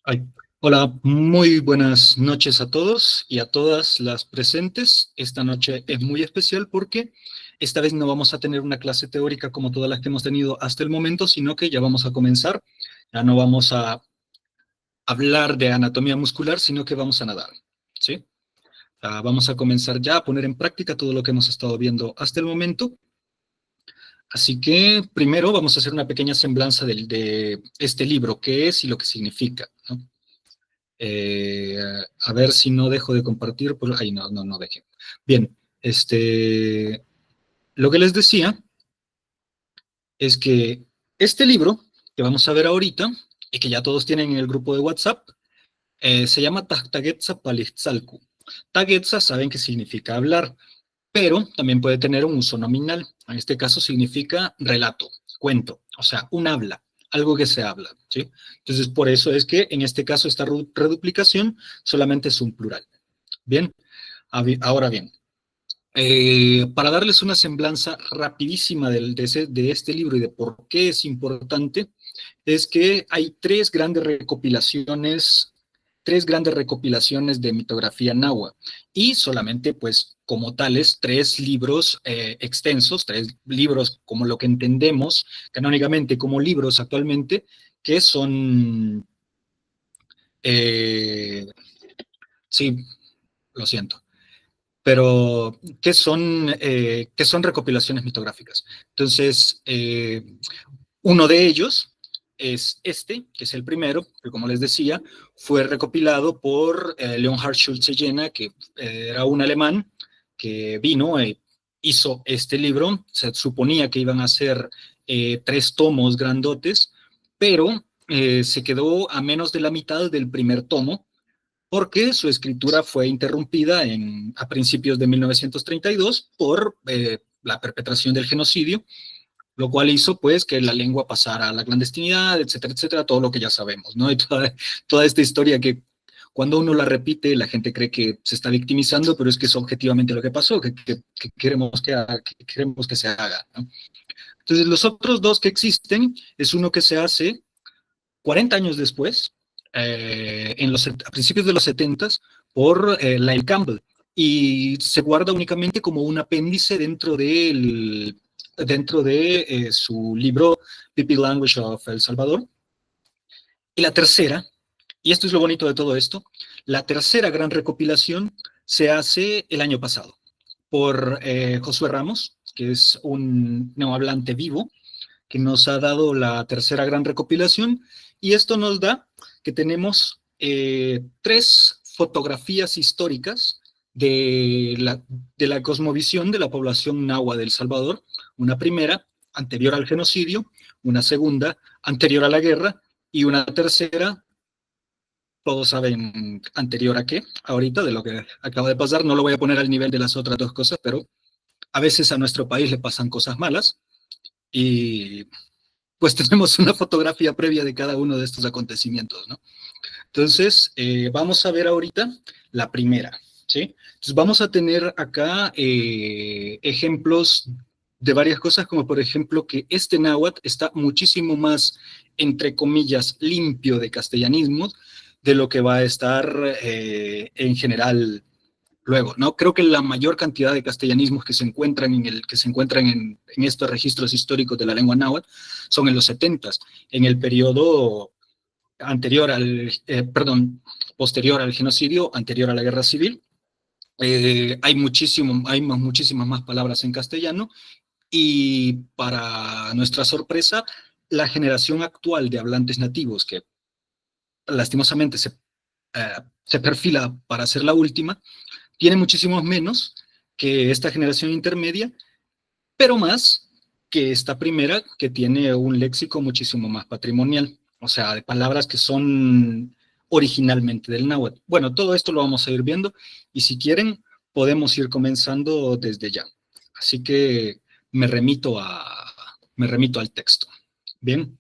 Ay, hola, muy buenas noches a todos y a todas las presentes. Esta noche es muy especial porque esta vez no vamos a tener una clase teórica como todas las que hemos tenido hasta el momento, sino que ya vamos a comenzar. Ya no vamos a hablar de anatomía muscular, sino que vamos a nadar, ¿sí? Vamos a comenzar ya a poner en práctica todo lo que hemos estado viendo hasta el momento. Así que primero vamos a hacer una pequeña semblanza de este libro, qué es y lo que significa, ¿no? Eh, a ver si no dejo de compartir. Ay, no dejé. Bien, lo que les decía es que este libro que vamos a ver ahorita, y que ya todos tienen en el grupo de WhatsApp, se llama Tagetza Palitzalcu. Tagetza saben que significa hablar, pero también puede tener un uso nominal. En este caso significa relato, cuento, o sea, un habla, algo que se habla, ¿sí? Entonces, por eso es que en este caso esta reduplicación solamente es un plural. Bien, ahora bien, para darles una semblanza rapidísima de este libro y de por qué es importante, es que hay tres grandes recopilaciones de mitografía náhuatl y solamente, pues, como tales, tres libros extensos, tres libros como lo que entendemos canónicamente como libros actualmente, que son, eh, sí, lo siento, pero ¿qué son recopilaciones mitográficas? Entonces, uno de ellos es este, que es el primero, que como les decía, fue recopilado por Leonhard Schulze-Jena, que era un alemán que vino e hizo este libro. Se suponía que iban a ser tres tomos grandotes, pero se quedó a menos de la mitad del primer tomo, porque su escritura fue interrumpida a principios de 1932 por la perpetración del genocidio, lo cual hizo pues que la lengua pasara a la clandestinidad, etcétera, todo lo que ya sabemos, ¿no? Y toda esta historia que cuando uno la repite, la gente cree que se está victimizando, pero es que es objetivamente lo que pasó, que queremos que queremos que se haga, ¿no? Entonces, los otros dos que existen es uno que se hace 40 años después, a principios de los 70, por Lyle Campbell, y se guarda únicamente como un apéndice dentro de su libro People Language of El Salvador. Y la tercera, y esto es lo bonito de todo esto, la tercera gran recopilación se hace el año pasado por Josué Ramos, que es un neohablante vivo, que nos ha dado la tercera gran recopilación, y esto nos da que tenemos tres fotografías históricas de la cosmovisión de la población nahua de El Salvador, una primera, anterior al genocidio, una segunda, anterior a la guerra, y una tercera, todos saben anterior a qué, ahorita, de lo que acaba de pasar. No lo voy a poner al nivel de las otras dos cosas, pero a veces a nuestro país le pasan cosas malas, y pues tenemos una fotografía previa de cada uno de estos acontecimientos, ¿no? Entonces, vamos a ver ahorita la primera, ¿sí? Entonces, vamos a tener acá ejemplos de varias cosas, como por ejemplo que este náhuatl está muchísimo más, entre comillas, limpio de castellanismos de lo que va a estar en general luego, ¿no? Creo que la mayor cantidad de castellanismos que se encuentran en estos registros históricos de la lengua náhuatl son en los 70, en el periodo posterior al genocidio, anterior a la guerra civil. Hay muchísimas más palabras en castellano, y para nuestra sorpresa, la generación actual de hablantes nativos, que lastimosamente se perfila para ser la última, tiene muchísimos menos que esta generación intermedia, pero más que esta primera, que tiene un léxico muchísimo más patrimonial, o sea, de palabras que son originalmente del náhuatl. Bueno, todo esto lo vamos a ir viendo, y si quieren, podemos ir comenzando desde ya. Así que me remito, me remito al texto. Bien,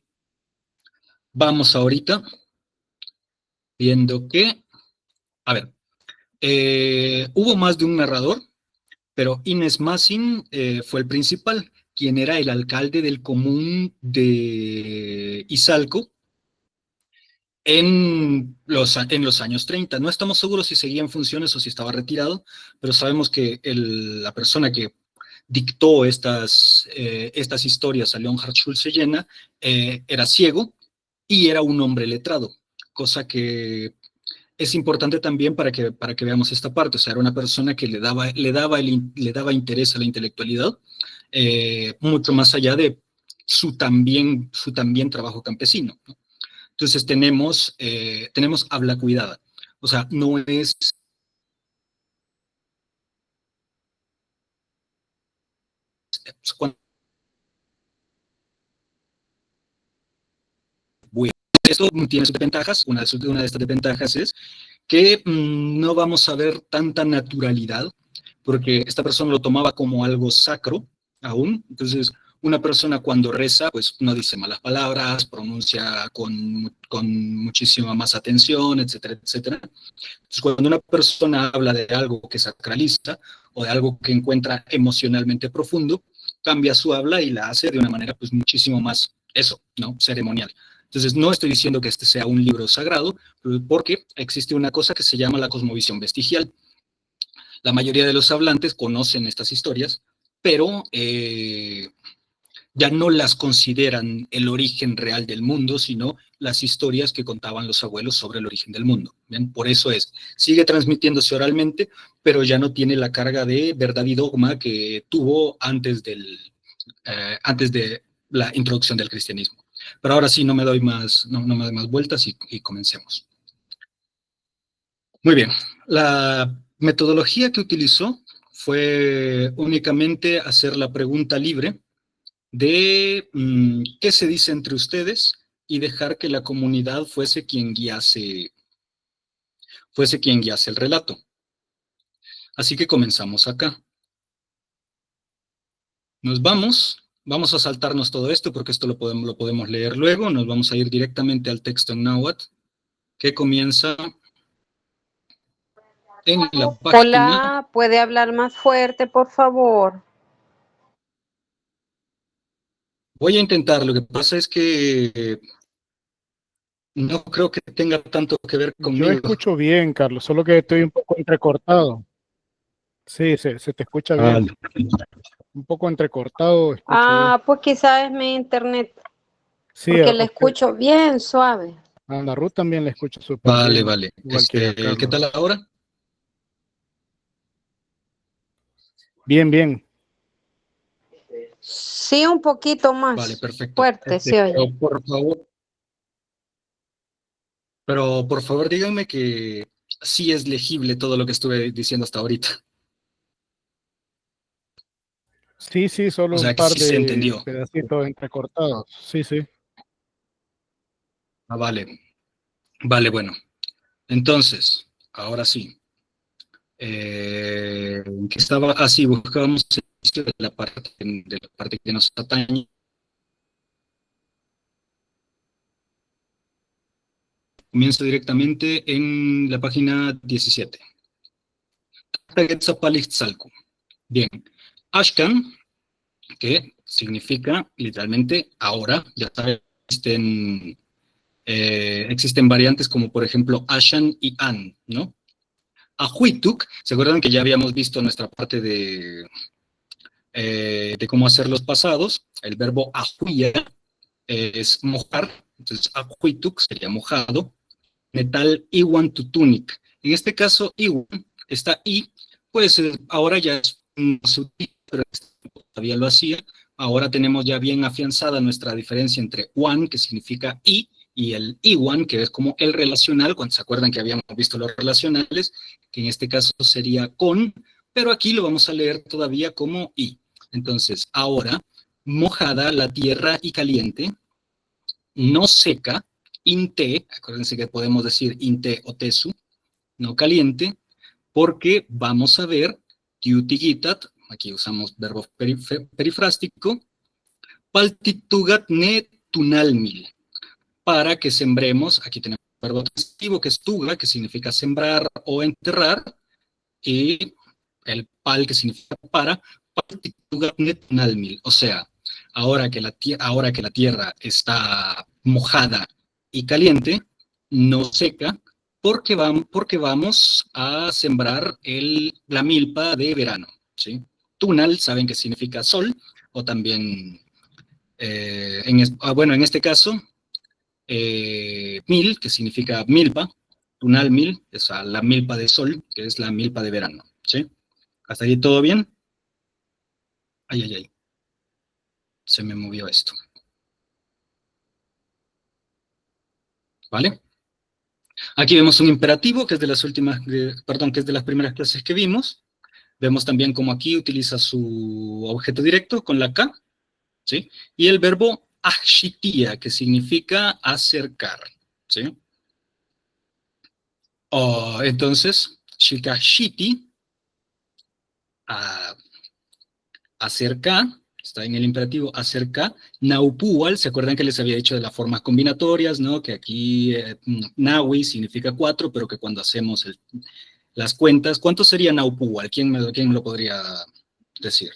vamos ahorita viendo que, a ver, hubo más de un narrador, pero Inés Massin fue el principal, quien era el alcalde del común de Izalco, en los años 30. No estamos seguros si seguía en funciones o si estaba retirado, pero sabemos que la persona que dictó estas historias a Leonhard Schulze Jena era ciego y era un hombre letrado, cosa que es importante también para que veamos esta parte. O sea, era una persona que le daba interés a la intelectualidad, mucho más allá de su también trabajo campesino, ¿no? Entonces tenemos habla cuidada. O sea, no es cuando bueno, esto tiene sus ventajas. Una de estas desventajas es que no vamos a ver tanta naturalidad, porque esta persona lo tomaba como algo sacro aún. Entonces, una persona cuando reza, pues no dice malas palabras, pronuncia con muchísima más atención, etcétera, etcétera. Entonces, cuando una persona habla de algo que sacraliza o de algo que encuentra emocionalmente profundo, cambia su habla y la hace de una manera pues muchísimo más, eso, ¿no? Ceremonial. Entonces, no estoy diciendo que este sea un libro sagrado, porque existe una cosa que se llama la cosmovisión vestigial. La mayoría de los hablantes conocen estas historias, pero ya no las consideran el origen real del mundo, sino las historias que contaban los abuelos sobre el origen del mundo. ¿Bien? Por eso sigue transmitiéndose oralmente, pero ya no tiene la carga de verdad y dogma que tuvo antes de la introducción del cristianismo. Pero ahora sí, no me doy más, no me doy más vueltas y comencemos. Muy bien, la metodología que utilizó fue únicamente hacer la pregunta libre de qué se dice entre ustedes y dejar que la comunidad fuese quien guiase el relato. Así que comenzamos acá. Vamos a saltarnos todo esto porque esto lo podemos leer luego. Nos vamos a ir directamente al texto en náhuatl que comienza en la página. Hola, ¿puede hablar más fuerte, por favor? Voy a intentar, lo que pasa es que no creo que tenga tanto que ver Yo conmigo. escucho bien, Carlos, solo que estoy un poco entrecortado. Sí, se te escucha bien. Un poco entrecortado, escucho yo. Pues quizás es mi internet, Sí, porque a le usted, escucho bien suave. a la Ruth también le escucho súper Vale, bien, vale. igual que a ¿Qué tal Carlos. ahora? Bien, bien. Sí, un poquito más Vale, perfecto. fuerte, se oye. Pero por favor díganme que sí es legible todo lo que estuve diciendo hasta ahorita. Sí, solo O un sea, que par sí se de entendió. pedacitos entrecortados. Sí. Ah, vale. Vale, bueno. Entonces, ahora sí. ¿Qué estaba? Ah, sí, buscábamos el inicio de la parte que nos atañe. Comienzo directamente en la página 17. Bien. Ashkan, que significa literalmente ahora, ya saben, existen variantes como por ejemplo Ashan y An, ¿no? Ahuituk, ¿se acuerdan que ya habíamos visto nuestra parte de cómo hacer los pasados? El verbo ahuya es mojar, entonces ahuituk sería mojado. Metal iwan tutunik. En este caso, iwan, está i, pues ahora ya es un sutil, pero todavía lo hacía. Ahora tenemos ya bien afianzada nuestra diferencia entre one, que significa y el iwan, que es como el relacional, cuando se acuerdan que habíamos visto los relacionales, que en este caso sería con, pero aquí lo vamos a leer todavía como i. Entonces, ahora, mojada la tierra y caliente, no seca, inte, acuérdense que podemos decir inte o tesu, no caliente, porque vamos a ver tiutigitat, aquí usamos verbo perifrástico, paltitugat ne tunalmil, para que sembremos, aquí tenemos el verbo transitivo que es tuga, que significa sembrar o enterrar, y el pal que significa para, paltitugat ne tunalmil, o sea, ahora que la tierra está mojada y caliente, no seca, porque vamos a sembrar la milpa de verano, ¿sí? Tunal, saben que significa sol, o también, bueno, en este caso, mil, que significa milpa, tunal mil, es la milpa de sol, que es la milpa de verano, ¿sí? ¿Hasta ahí todo bien? Ay, ay, ay. Se me movió esto. ¿Vale? Aquí vemos un imperativo que es de las que es de las primeras clases que vimos. Vemos también cómo aquí utiliza su objeto directo con la K, ¿sí? Y el verbo ashitia, que significa acercar, ¿sí? Entonces, shikashiti, acerca, está en el imperativo acerca, naupual, ¿se acuerdan que les había dicho de las formas combinatorias, ¿no? Que aquí nawi significa 4, pero que cuando hacemos las cuentas, ¿cuánto sería naupual? ¿Quién me lo podría decir?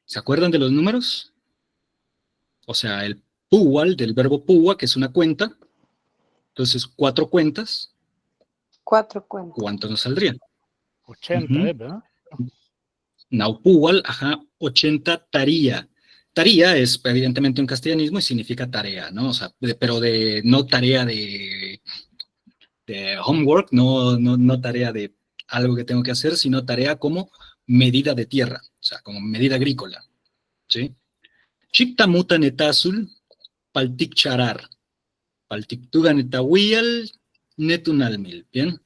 ¿Se acuerdan de los números? O sea, el puwal, del verbo puwa, que es una cuenta, entonces 4 cuentas, 4 cuentas. ¿cuánto nos saldría? 80, ¿verdad? Naupuwal, ajá, 80 taría. Taría es evidentemente un castellanismo y significa tarea, ¿no? O sea, pero no tarea de homework, no tarea de algo que tengo que hacer, sino tarea como medida de tierra, o sea, como medida agrícola, ¿sí? Chictamuta netazul, paltic charar, paltic tuga netahuial, netunalmil, ¿bien?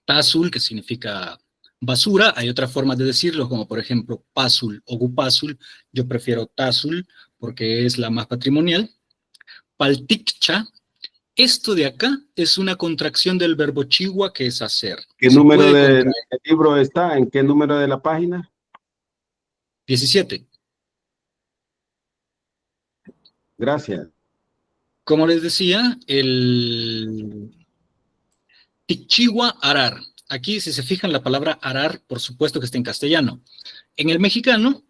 Tazul, que significa basura, hay otras formas de decirlo, como por ejemplo pasul o gupasul, yo prefiero tazul porque es la más patrimonial. Palticcha, esto de acá es una contracción del verbo chihuahua, que es hacer. ¿Qué Se número puede del contraer. libro está? ¿En qué número de la página? 17. Gracias. Como les decía, el Tichihua arar. Aquí, si se fijan, la palabra arar, por supuesto que está en castellano. En el mexicano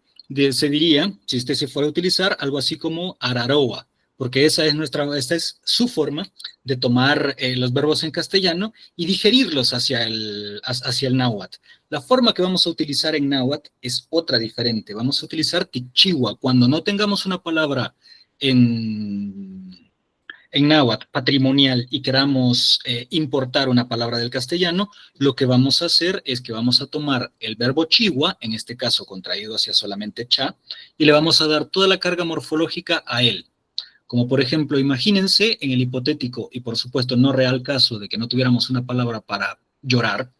se diría, si usted se fuera a utilizar, algo así como araroa, porque esta es su forma de tomar los verbos en castellano y digerirlos hacia el náhuatl. La forma que vamos a utilizar en náhuatl es otra diferente. Vamos a utilizar tichihua. Cuando no tengamos una palabra en náhuatl patrimonial y queramos importar una palabra del castellano, lo que vamos a hacer es que vamos a tomar el verbo chihuahua, en este caso contraído hacia solamente cha, y le vamos a dar toda la carga morfológica a él. Como por ejemplo, imagínense en el hipotético y por supuesto no real caso de que no tuviéramos una palabra para llorar,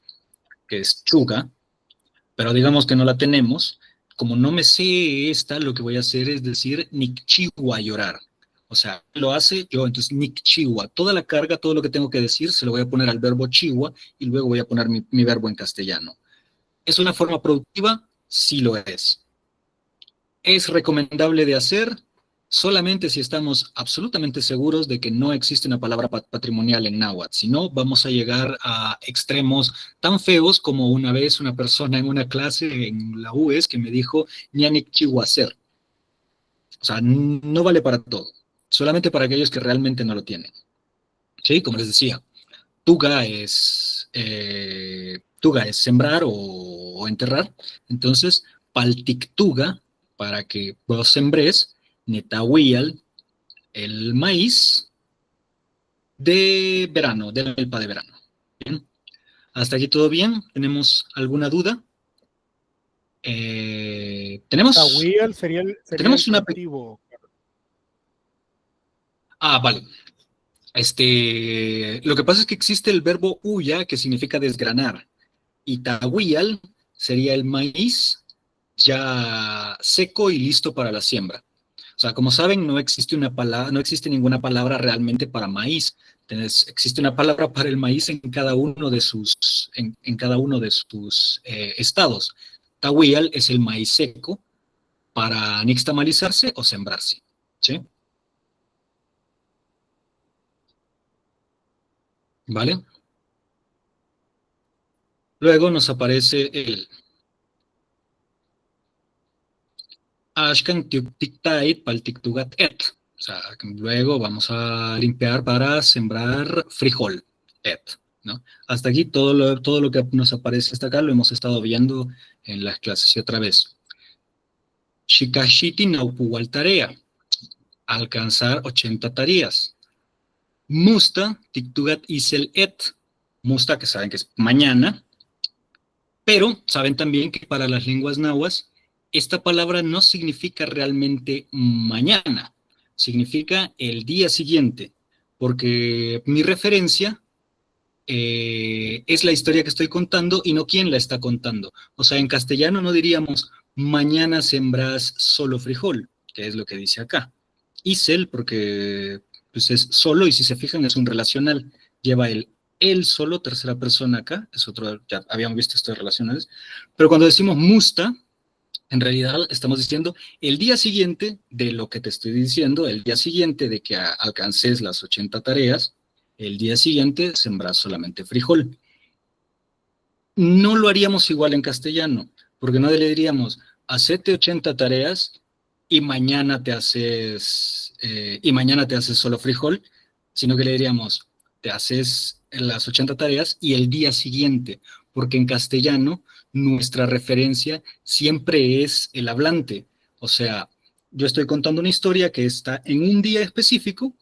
que es chuga, pero digamos que no la tenemos. Como no me sé esta, lo que voy a hacer es decir nikchiwa, llorar. O sea, lo hace yo, entonces nikchiwa. Toda la carga, todo lo que tengo que decir, se lo voy a poner al verbo chiwa y luego voy a poner mi verbo en castellano. ¿Es una forma productiva? Sí lo es. ¿Es recomendable de hacer? Solamente si estamos absolutamente seguros de que no existe una palabra patrimonial en náhuatl. Si no, vamos a llegar a extremos tan feos como una vez una persona en una clase en la UES que me dijo ñanik chihuacer. O sea, no vale para todo. Solamente para aquellos que realmente no lo tienen. ¿Sí? Como les decía, tuga es sembrar o enterrar. Entonces, paltictuga, para que vos sembrés, netahuial, el maíz de verano, de la milpa de verano. ¿Bien? ¿Hasta aquí todo bien? ¿Tenemos alguna duda? Tahuial sería el tenemos una... cultivo. Vale. Lo que pasa es que existe el verbo huya, que significa desgranar, y tahuial sería el maíz ya seco y listo para la siembra. O sea, como saben, no existe ninguna palabra realmente para maíz. Existe una palabra para el maíz en cada uno de sus, en cada uno de sus estados. Tahuial es el maíz seco para nixtamalizarse o sembrarse. ¿Sí? ¿Vale? Luego nos aparece el Ashkan tiktait pal tiktugat et. O sea, luego vamos a limpiar para sembrar frijol, et, ¿no? Hasta aquí todo lo que nos aparece hasta acá lo hemos estado viendo en las clases. Y otra vez, Shikashiti naupuwal tarea, alcanzar 80 tareas. Musta tiktugat isel et, musta, que saben que es mañana, pero saben también que para las lenguas nahuas, esta palabra no significa realmente mañana, significa el día siguiente, porque mi referencia es la historia que estoy contando y no quién la está contando. O sea, en castellano no diríamos mañana sembrás solo frijol, que es lo que dice acá. Isel, porque pues, es solo, y si se fijan es un relacional, lleva el solo, tercera persona acá, es otro, ya habíamos visto esto de relacionales, pero cuando decimos musta, en realidad estamos diciendo el día siguiente de lo que te estoy diciendo, el día siguiente de que alcances las 80 tareas, el día siguiente sembrás solamente frijol. No lo haríamos igual en castellano, porque no le diríamos, hacete 80 tareas y mañana te haces solo frijol, sino que le diríamos, te haces las 80 tareas y el día siguiente, porque en castellano nuestra referencia siempre es el hablante. O sea, yo estoy contando una historia que está en un día específico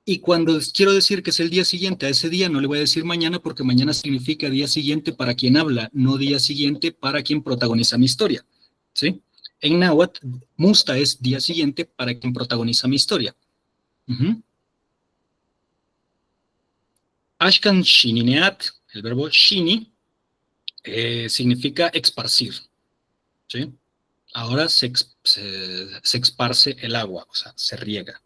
y cuando quiero decir que es el día siguiente a ese día, no le voy a decir mañana porque mañana significa día siguiente para quien habla, no día siguiente para quien protagoniza mi historia. ¿Sí? En náhuatl, musta es día siguiente para quien protagoniza mi historia. Ashkan shinineat, el verbo shini, significa esparcir. ¿Sí? Ahora se esparce el agua, o sea, se riega.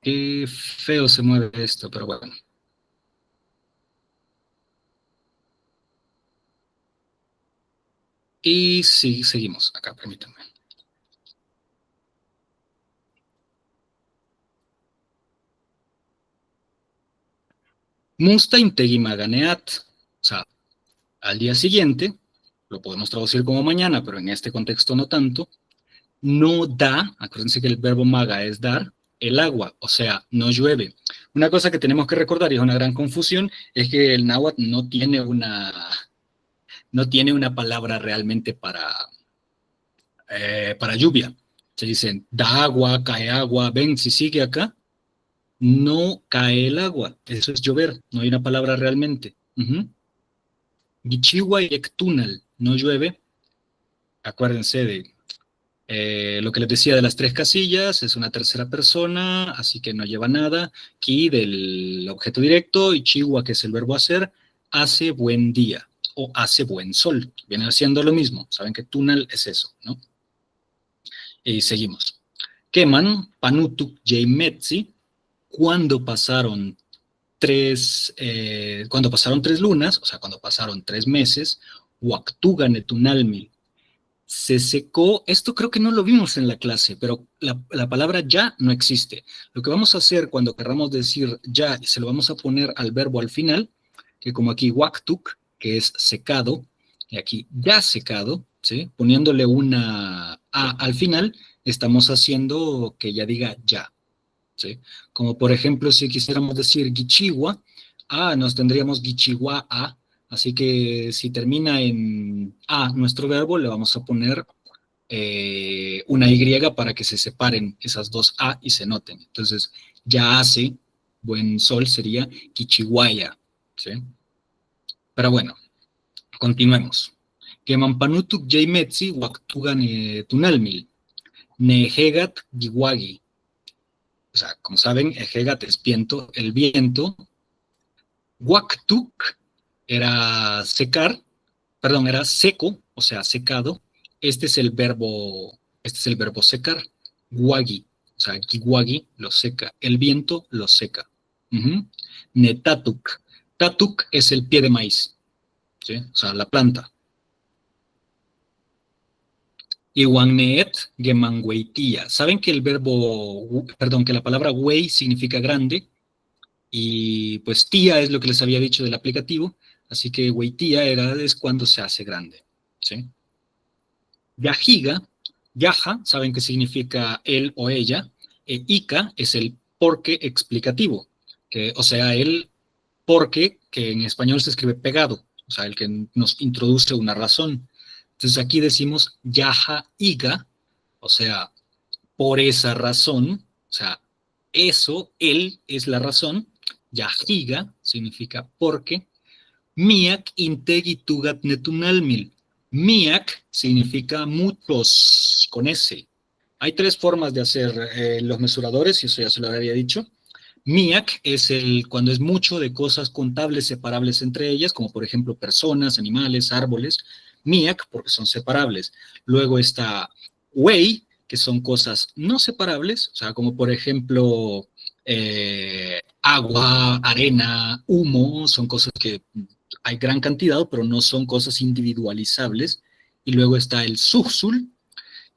Qué feo se mueve esto, pero bueno. Y sí, seguimos acá, permítanme. Musta integimaganeat, o sea, al día siguiente, lo podemos traducir como mañana, pero en este contexto no tanto, no da, acuérdense que el verbo maga es dar, el agua, o sea, no llueve. Una cosa que tenemos que recordar, y es una gran confusión, es que el náhuatl no tiene una palabra realmente para lluvia. Se dicen, da agua, cae agua, ven, si sigue acá, no cae el agua, eso es llover, no hay una palabra realmente. Gichiwa y Ektunal, no llueve, acuérdense de lo que les decía de las 3 casillas, es una tercera persona, así que no lleva nada. Ki del objeto directo y chiwa, que es el verbo hacer, hace buen día o hace buen sol. Viene haciendo lo mismo. Saben que tunal es eso, ¿no? Y seguimos. Keman, panutuk jeimetzi, cuando pasaron 3 lunas, o sea, cuando pasaron 3 meses, waktugan etunalmi, se secó, esto creo que no lo vimos en la clase, pero la palabra ya no existe. Lo que vamos a hacer cuando querramos decir ya, y se lo vamos a poner al verbo al final, que como aquí waktuk, que es secado, y aquí ya secado, ¿sí? Poniéndole una A al final, estamos haciendo que ya diga ya, ¿sí? Como por ejemplo, si quisiéramos decir gichiwa, nos tendríamos gichiwa a. Así que si termina en A nuestro verbo, le vamos a poner una Y para que se separen esas dos A y se noten. Entonces, ya hace, buen sol sería Kichiwaya. ¿Sí? Pero bueno, continuemos. Kemampanutuk jaimetsi waktugan tunalmil. Nehegat giwagi. O sea, como saben, Ejegat es viento, el viento. Waktuk era secar, perdón, era seco, o sea, secado. Este es el verbo secar. Wagi, o sea, giwagi lo seca. El viento lo seca. Netatuk. Tatuk es el pie de maíz, ¿sí? O sea, la planta. Iwanneet gemangweitia. ¿Saben que que la palabra wei significa grande? Y pues tía es lo que les había dicho del aplicativo, Así que Weitia es cuando se hace grande. ¿Sí? Yahiga, Yaja, saben qué significa él o ella. Ika es el porque explicativo, o sea, el porque, que en español se escribe pegado, o sea, el que nos introduce una razón. Entonces aquí decimos Yaha Iga, o sea, por esa razón, o sea, eso, él es la razón. Yahiga significa porque. Miak integi tugat netunalmil. Miak significa muchos, con S. Hay tres formas de hacer los mesuradores, y eso ya se lo había dicho. Miak es cuando es mucho de cosas contables separables entre ellas, como por ejemplo personas, animales, árboles. Miak, porque son separables. Luego está Wei, que son cosas no separables, o sea, como por ejemplo agua, arena, humo, son cosas que hay gran cantidad, pero no son cosas individualizables. Y luego está el Suhsul,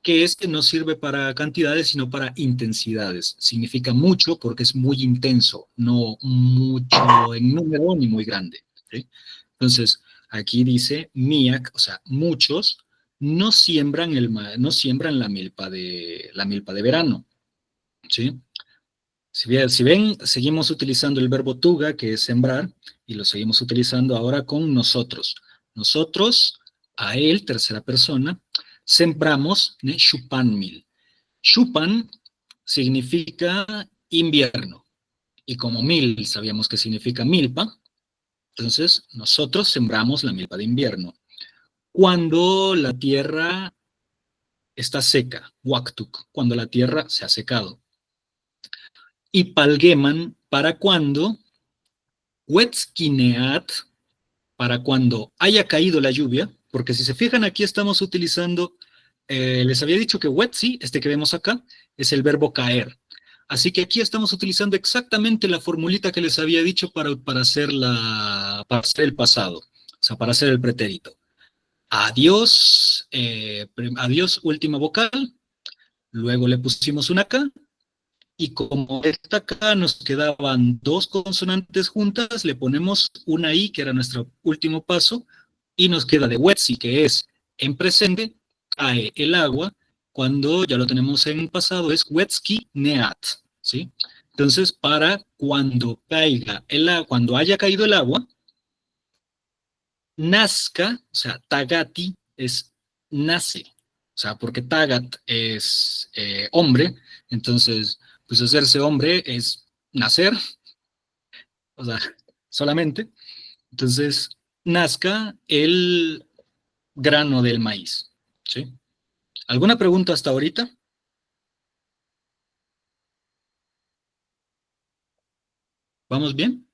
que no sirve para cantidades, sino para intensidades. Significa mucho porque es muy intenso, no mucho en número ni muy grande. ¿Sí? Entonces, aquí dice Miak, o sea, muchos no siembran, no siembran la milpa de verano. ¿Sí? Si ven, seguimos utilizando el verbo tuga, que es sembrar, y lo seguimos utilizando ahora con nosotros. Nosotros, a él, tercera persona, sembramos Shupanmil. Shupan significa invierno, y como mil sabíamos que significa milpa, entonces nosotros sembramos la milpa de invierno. Cuando la tierra está seca, Waktuk, cuando la tierra se ha secado. Y Palgeman, para cuando Wetzkineat, para cuando haya caído la lluvia, porque si se fijan aquí estamos utilizando, les había dicho que Wetzi, este que vemos acá, es el verbo caer. Así que aquí estamos utilizando exactamente la formulita que les había dicho para hacer el pasado, o sea, para hacer el pretérito. Adiós, adiós, última vocal, luego le pusimos una K, y como esta acá nos quedaban dos consonantes juntas, le ponemos una I, que era nuestro último paso, y nos queda de Wetzi, que es en presente, cae el agua, cuando ya lo tenemos en pasado, es Wetski Neat, ¿sí? Entonces, para cuando caiga cuando haya caído el agua, nazca, o sea, Tagati es nace, o sea, porque Tagat es hombre, entonces, pues hacerse hombre es nacer, o sea, solamente. Entonces, nazca el grano del maíz, ¿sí? ¿Alguna pregunta hasta ahorita? ¿Vamos bien?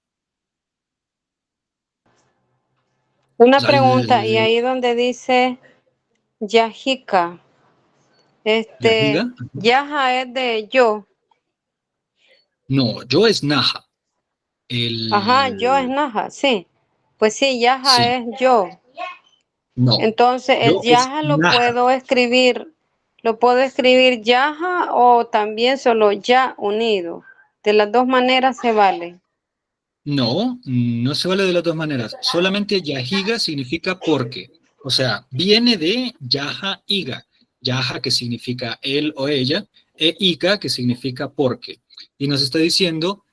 Una pregunta, y ahí donde dice Yajica, ¿Yajiga? Yaja es de yo. No, yo es Naja. Ajá, yo es Naja, sí. Pues sí, Yaja Sí, es yo. no, Entonces, el yo es Yaja Naja. lo puedo escribir Yaja o también solo Ya unido. De las dos maneras se vale. No, no se vale de las dos maneras. Solamente Yahiga significa porque. O sea, viene de Yaha Iga. Yaha, que significa él o ella, e Iga, que significa porque. Y nos está diciendo,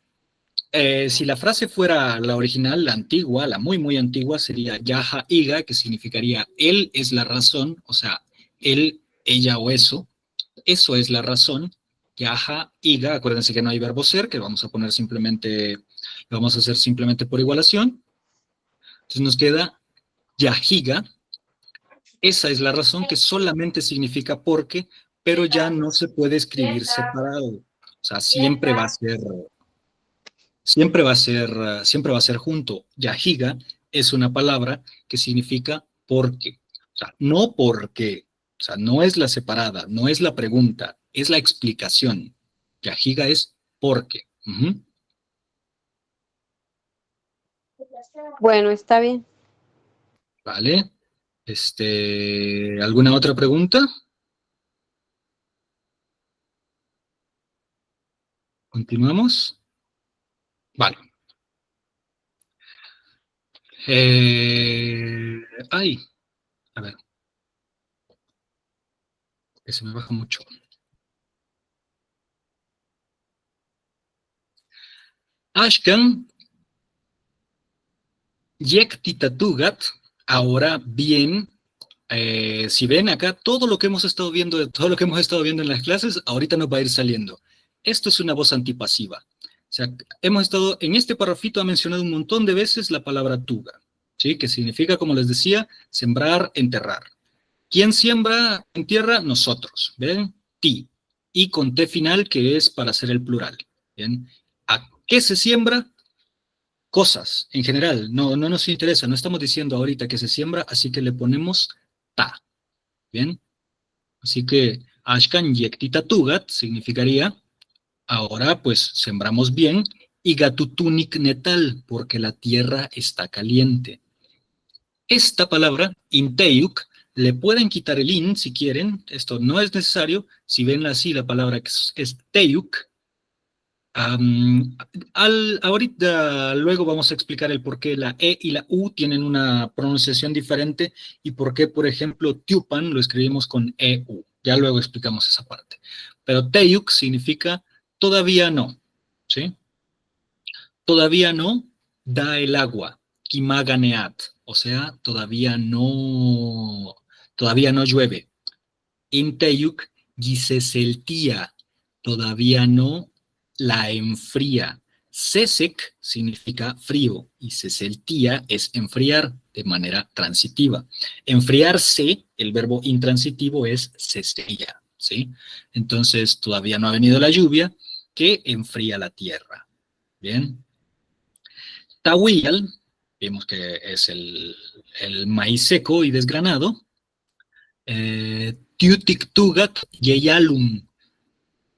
si la frase fuera la original, la antigua, la muy, muy antigua, sería Yaha Iga, que significaría él es la razón, o sea, él, ella o eso. Eso es la razón. Yaha, Iga, acuérdense que no hay verbo ser, que vamos a poner simplemente, lo vamos a hacer simplemente por igualación. Entonces nos queda Yahiga. Esa es la razón, que solamente significa porque, pero ya no se puede escribir separado. O sea, siempre va a ser junto. Yahiga es una palabra que significa porque. O sea, no porque. O sea, no es la separada, no es la pregunta, es la explicación. Yahiga es porque. Ujú. Bueno, está bien. ¿Vale? ¿Alguna otra pregunta? ¿Continuamos? Vale. Ay, a ver, que se me baja mucho. Ashkan Yektitatugat, ahora bien, si ven acá, todo lo que hemos estado viendo, todo lo que hemos estado viendo en las clases, ahorita nos va a ir saliendo. Esto es una voz antipasiva. O sea, hemos estado, en este parrafito ha mencionado un montón de veces la palabra tuga, ¿sí? Que significa, como les decía, sembrar, enterrar. ¿Quién siembra en tierra? Nosotros, ¿ven? Ti. Y con T final, que es para hacer el plural, ¿bien? ¿A qué se siembra? Cosas, en general, no nos interesa, no estamos diciendo ahorita que se siembra, así que le ponemos ta, ¿bien? Así que Ashkan Yektitatugat significaría, ahora pues sembramos bien, y Gatutunik Netal, porque la tierra está caliente. Esta palabra, Inteyuk, le pueden quitar el in si quieren, esto no es necesario, si ven así la palabra que es Teyuk. Ahorita luego vamos a explicar el por qué la E y la U tienen una pronunciación diferente y por qué, por ejemplo, Tiupan lo escribimos con EU. Ya luego explicamos esa parte. Pero Teyuk significa todavía no, ¿sí? Todavía no da el agua, Kimaganeat, o sea, todavía no llueve. Inteyuk giseseltía, todavía no la enfría. Sesek significa frío y seseltía es enfriar de manera transitiva. Enfriarse, el verbo intransitivo es sesella, ¿sí? Entonces todavía no ha venido la lluvia que enfría la tierra. Bien. Tawial, vemos que es el maíz seco y desgranado. Tiutictugat yeyalum.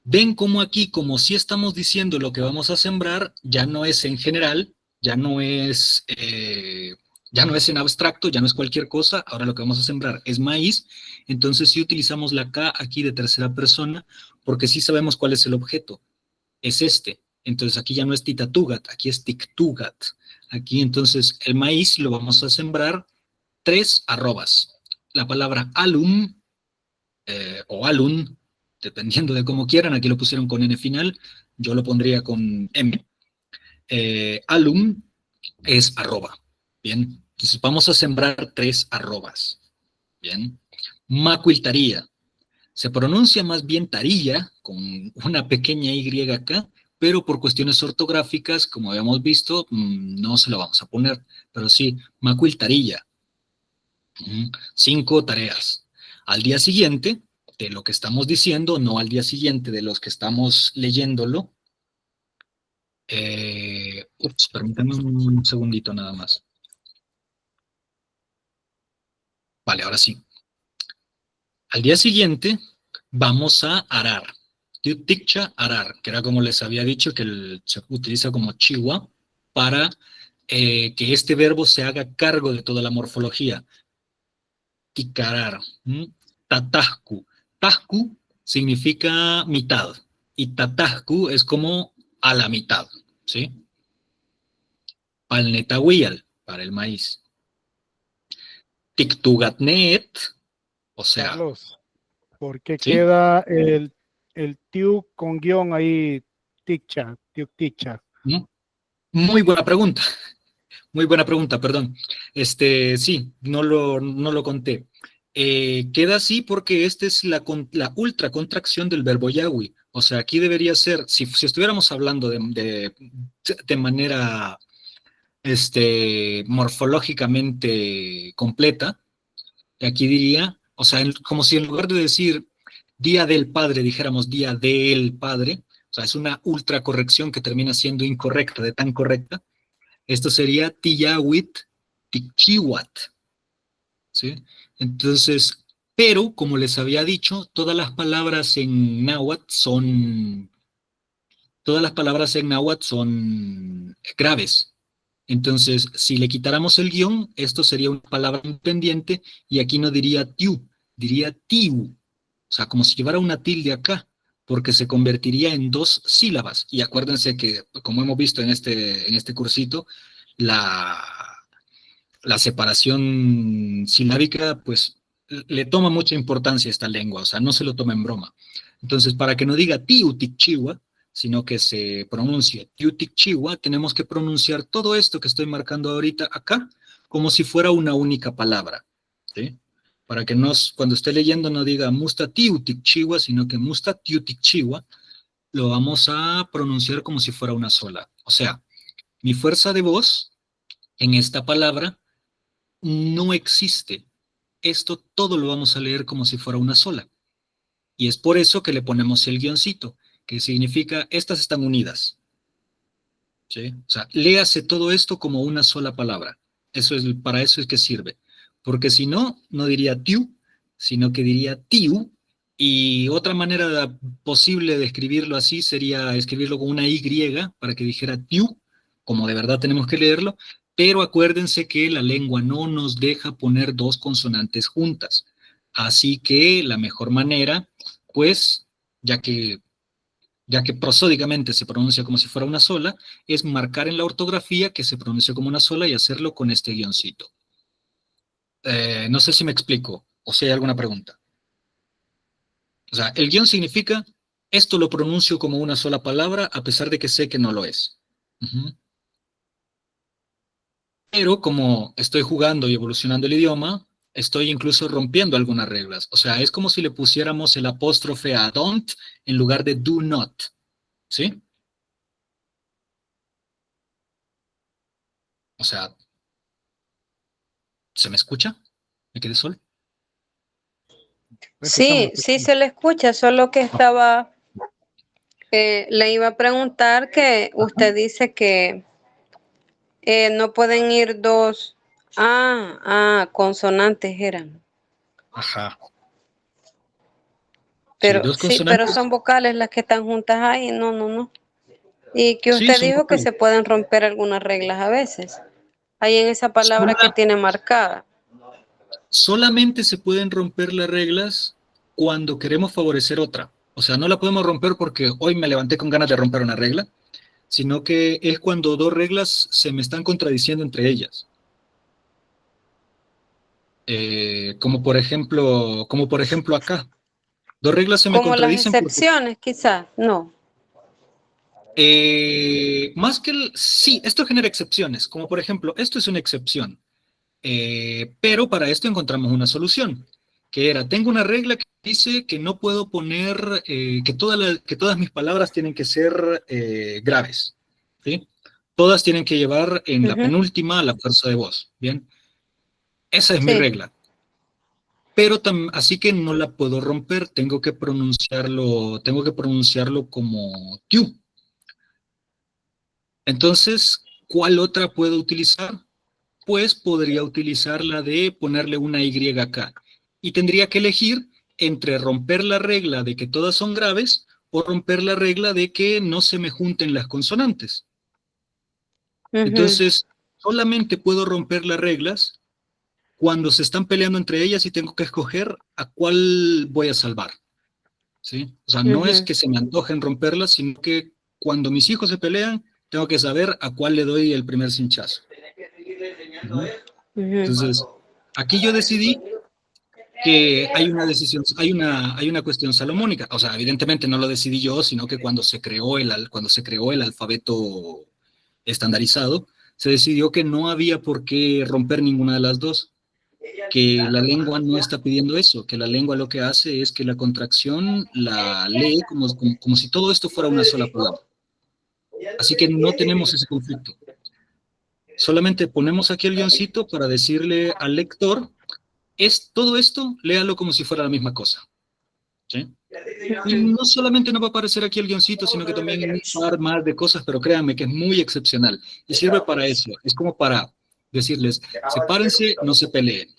Ven como aquí, como si estamos diciendo lo que vamos a sembrar, ya no es en general, ya no es en abstracto, ya no es cualquier cosa, ahora lo que vamos a sembrar es maíz, entonces sí utilizamos la K aquí de tercera persona, porque sí sabemos cuál es el objeto, es este, entonces aquí ya no es titatugat, aquí es tictugat, aquí entonces el maíz lo vamos a sembrar 3 arrobas, la palabra alum, o alun, dependiendo de cómo quieran, aquí lo pusieron con N final, yo lo pondría con M. Alum es arroba, ¿bien? Entonces vamos a sembrar 3 arrobas, ¿bien? Macuiltaría, se pronuncia más bien tarilla, con una pequeña Y acá, pero por cuestiones ortográficas, como habíamos visto, no se lo vamos a poner, pero sí, macuiltarilla. 5 tareas. Al día siguiente, de lo que estamos diciendo, no al día siguiente de los que estamos leyéndolo. Permítanme un segundito nada más. Vale, ahora sí. Al día siguiente vamos a arar. Ticha arar, que era como les había dicho, que se utiliza como chihuahua para que este verbo se haga cargo de toda la morfología. Ticarar. Tatascu. Tascu significa mitad y tatascu es como a la mitad, ¿sí? Palnetahuial, para el maíz. Tictugatnet, o sea... Carlos, ¿por qué ¿sí? queda el tiu con guión ahí, ticha, tiu ticha? Muy buena pregunta. Muy buena pregunta, perdón. Sí, no lo conté. Queda así porque esta es la ultra contracción del verbo yawi. O sea, aquí debería ser, si estuviéramos hablando de manera morfológicamente completa, aquí diría, o sea, como si en lugar de decir día del padre, dijéramos día del padre, o sea, es una ultra corrección que termina siendo incorrecta, de tan correcta. Esto sería tiyawit, tichiwat, ¿sí? Entonces, pero, como les había dicho, todas las palabras en náhuatl son graves. Entonces, si le quitáramos el guión, esto sería una palabra independiente y aquí no diría tiu, diría tiu. O sea, como si llevara una tilde acá, porque se convertiría en 2 sílabas. Y acuérdense que, como hemos visto en este cursito, la la separación silábica, pues, le toma mucha importancia a esta lengua, o sea, no se lo toma en broma. Entonces, para que no diga tiuticchiwa, sino que se pronuncie tiuticchiwa, tenemos que pronunciar todo esto que estoy marcando ahorita acá, como si fuera una única palabra, ¿sí? Para que cuando esté leyendo no diga musta tiuticchiwa, sino que musta tiuticchiwa, lo vamos a pronunciar como si fuera una sola. O sea, mi fuerza de voz en esta palabra no existe. Esto todo lo vamos a leer como si fuera una sola. Y es por eso que le ponemos el guioncito, que significa estas están unidas. ¿Sí? O sea, léase todo esto como una sola palabra. Para eso es que sirve. Porque si no, no diría tiu, sino que diría tiu. Y otra manera posible de escribirlo así sería escribirlo con una Y para que dijera tiu, como de verdad tenemos que leerlo. Pero acuérdense que la lengua no nos deja poner dos consonantes juntas. Así que la mejor manera, pues, ya que prosódicamente se pronuncia como si fuera una sola, es marcar en la ortografía que se pronuncia como una sola y hacerlo con este guioncito. No sé si me explico, o si hay alguna pregunta. O sea, el guión significa, esto lo pronuncio como una sola palabra, a pesar de que sé que no lo es. Pero como estoy jugando y evolucionando el idioma, estoy incluso rompiendo algunas reglas. O sea, es como si le pusiéramos el apóstrofe a don't en lugar de do not. ¿Sí? O sea, ¿se me escucha? ¿Me quedé solo? Sí, sí se le escucha, solo que le iba a preguntar que usted dice que no pueden ir dos, consonantes eran. Ajá. Sí, Pero dos sí, pero consonantes. son vocales las que están juntas ahí, no. Y que Sí, usted son dijo que vocales. se pueden romper algunas reglas a veces. Ahí en esa palabra que tiene marcada. Solamente se pueden romper las reglas cuando queremos favorecer otra. O sea, no la podemos romper porque hoy me levanté con ganas de romper una regla, sino que es cuando dos reglas se me están contradiciendo entre ellas. Como por ejemplo acá. Dos reglas se me Como las contradicen porque excepciones, quizás, no. sí, esto genera excepciones, como por ejemplo, esto es una excepción, pero para esto encontramos una solución, que era, tengo una regla que dice que no puedo poner, que todas mis palabras tienen que ser graves, ¿sí? Todas tienen que llevar en la penúltima la fuerza de voz, ¿bien? Esa es mi Sí. regla. Pero así que no la puedo romper, tengo que pronunciarlo como tiu. Entonces, ¿cuál otra puedo utilizar? Pues podría utilizar la de ponerle una Y acá. Y tendría que elegir entre romper la regla de que todas son graves o romper la regla de que no se me junten las consonantes. Entonces, solamente puedo romper las reglas cuando se están peleando entre ellas y tengo que escoger a cuál voy a salvar. ¿Sí? O sea, no es que se me antojen romperlas, sino que cuando mis hijos se pelean, tengo que saber a cuál le doy el primer cinchazo. Entonces, aquí yo decidí que hay una cuestión salomónica. O sea, evidentemente no lo decidí yo, sino que cuando se creó el alfabeto estandarizado, se decidió que no había por qué romper ninguna de las dos, que la lengua no está pidiendo eso, que la lengua lo que hace es que la contracción la lee como si todo esto fuera una sola palabra. Así que no tenemos ese conflicto. Solamente ponemos aquí el guioncito para decirle al lector, todo esto, léalo como si fuera la misma cosa. ¿Sí? Y no solamente no va a aparecer aquí el guioncito, sino que también hay un par más de cosas, pero créanme que es muy excepcional. Y sirve para eso. Es como para decirles, sepárense, no se peleen.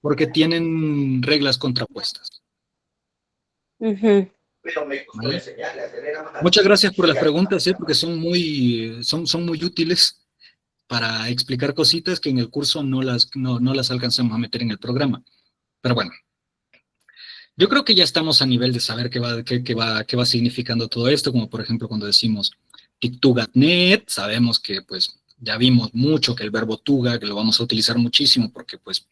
Porque tienen reglas contrapuestas. ¿Vale? Muchas gracias por las preguntas, porque son muy útiles para explicar cositas que en el curso no las alcanzamos a meter en el programa. Pero bueno, yo creo que ya estamos a nivel de saber qué va significando todo esto, como por ejemplo cuando decimos Tiktugatnet, sabemos que pues ya vimos mucho que el verbo tuga, que lo vamos a utilizar muchísimo porque pues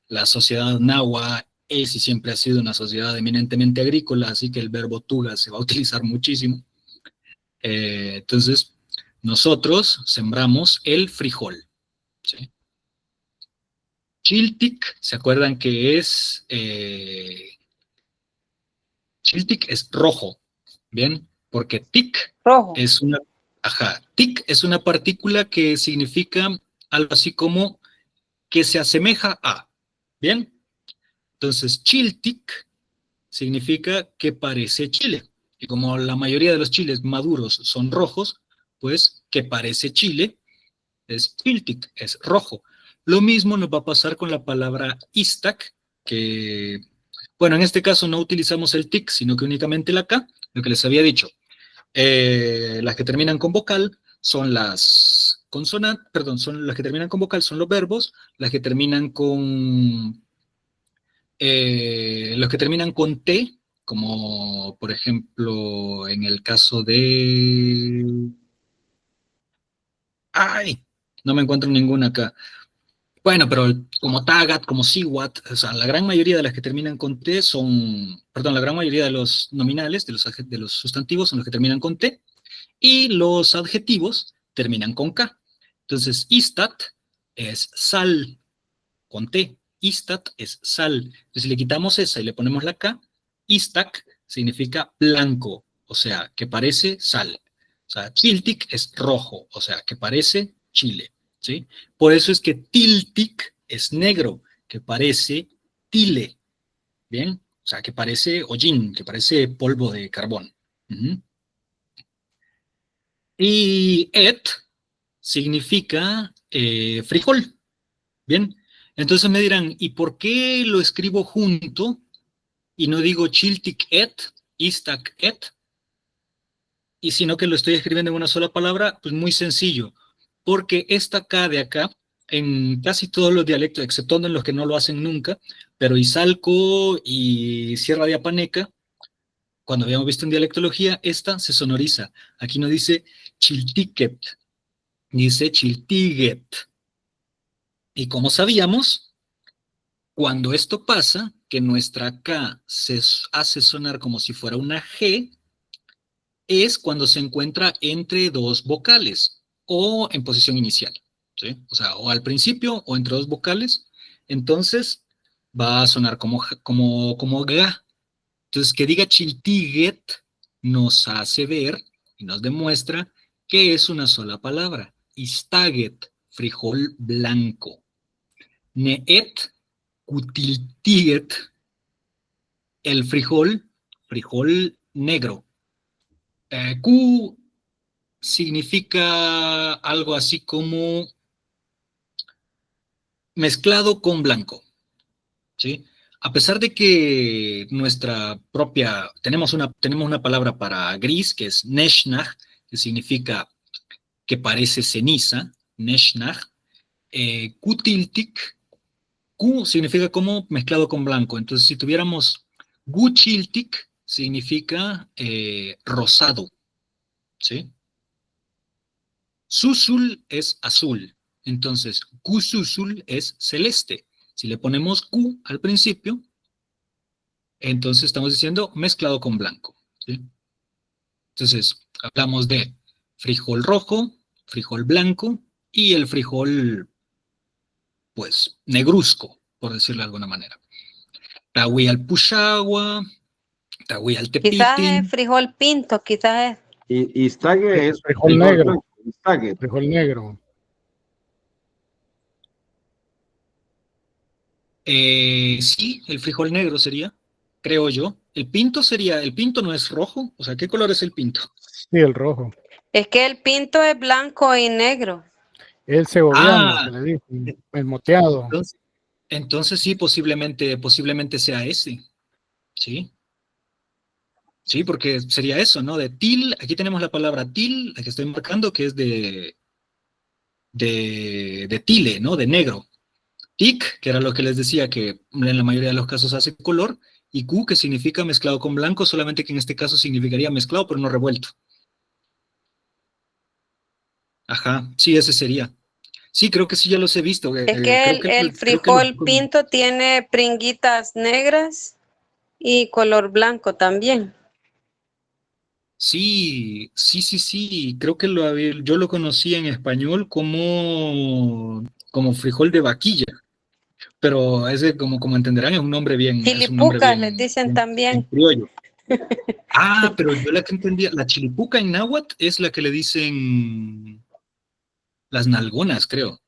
la sociedad nahua es y siempre ha sido una sociedad eminentemente agrícola, así que el verbo tuga se va a utilizar muchísimo. Entonces, nosotros sembramos el frijol, ¿sí? Chiltic, ¿se acuerdan que es? Chiltic es rojo, ¿bien? Porque tic Rojo. es una, tic es una partícula que significa algo así como que se asemeja a, ¿bien? Entonces, chiltic significa que parece chile. Y como la mayoría de los chiles maduros son rojos, pues que parece chile es chiltic, es rojo. Lo mismo nos va a pasar con la palabra istac, que, bueno, en este caso no utilizamos el tic, sino que únicamente la K, lo que les había dicho. Las que terminan con vocal son las consonantes, perdón, son las que terminan con vocal son los verbos, las que terminan con los que terminan con T, como por ejemplo en el caso de... ¡Ay! No me encuentro ninguna acá. Bueno, pero como Tagat, como Siwat, o sea, la gran mayoría de las que terminan con T son, perdón, la gran mayoría de los nominales, de los sustantivos son los que terminan con T, y los adjetivos terminan con K. Entonces, istat es sal, con T. Istat es sal. Entonces, si le quitamos esa y le ponemos la K, istac significa blanco, o sea, que parece sal. O sea, chiltic es rojo, o sea, que parece chile, ¿sí? Por eso es que tiltic es negro, que parece tile, ¿bien? O sea, que parece hollín, que parece polvo de carbón. Y et significa frijol, ¿bien? Entonces me dirán, ¿y por qué lo escribo junto y no digo chiltic et, istac et, y sino que lo estoy escribiendo en una sola palabra? Pues muy sencillo, porque esta K de acá, en casi todos los dialectos, excepto en los que no lo hacen nunca, pero Izalco y Sierra de Apaneca, cuando habíamos visto en dialectología, esta se sonoriza. Aquí no dice chiltiquet, dice chiltiguet. Y como sabíamos, cuando esto pasa, que nuestra K se hace sonar como si fuera una G, es cuando se encuentra entre dos vocales o en posición inicial, ¿sí? O sea, o al principio o entre dos vocales, entonces va a sonar como ga. Entonces, que diga chiltiguet nos hace ver y nos demuestra que es una sola palabra. Istaget, frijol blanco. Neet, cutiltiguet, el frijol negro. Q significa algo así como mezclado con blanco, ¿sí? A pesar de que tenemos una palabra para gris, que es neshnach, que significa que parece ceniza, neshnach, kutiltik, Q significa como mezclado con blanco. Entonces, si tuviéramos guchiltik, significa rosado, ¿sí? Susul es azul. Entonces, gususul es celeste. Si le ponemos Q al principio, entonces estamos diciendo mezclado con blanco, ¿sí? Entonces, hablamos de frijol rojo, frijol blanco y el frijol, pues, negruzco, por decirlo de alguna manera. Tahui al pushagua, tahui al Quizás tepitin. es frijol pinto, quizás es. Y Istague es Frijol negro. blanco. Istague. Frijol negro. Sí, el frijol negro sería, creo yo. El pinto no es rojo, o sea, ¿qué color es el pinto? Sí, el rojo. Es que el pinto es blanco y negro. El segoviano, Ah, que le dicen, el moteado. entonces sí, posiblemente sea ese, ¿sí? Sí, porque sería eso, ¿no? De til, aquí tenemos la palabra til, la que estoy marcando, que es de tile, ¿no? De negro. Tic, que era lo que les decía, que en la mayoría de los casos hace color, y Q, que significa mezclado con blanco, solamente que en este caso significaría mezclado, pero no revuelto. Ajá, sí, ese sería. Sí, creo que sí, ya los he visto. Es que el frijol pinto tiene pringuitas negras y color blanco también. Sí, sí, sí, sí. Creo que yo lo conocí en español como frijol de vaquilla, pero ese, como entenderán, es un nombre Chilipucas les dicen bien también. criollo. Ah, pero yo la que entendía, la chilipuca en náhuatl es la que le dicen las nalgonas, creo.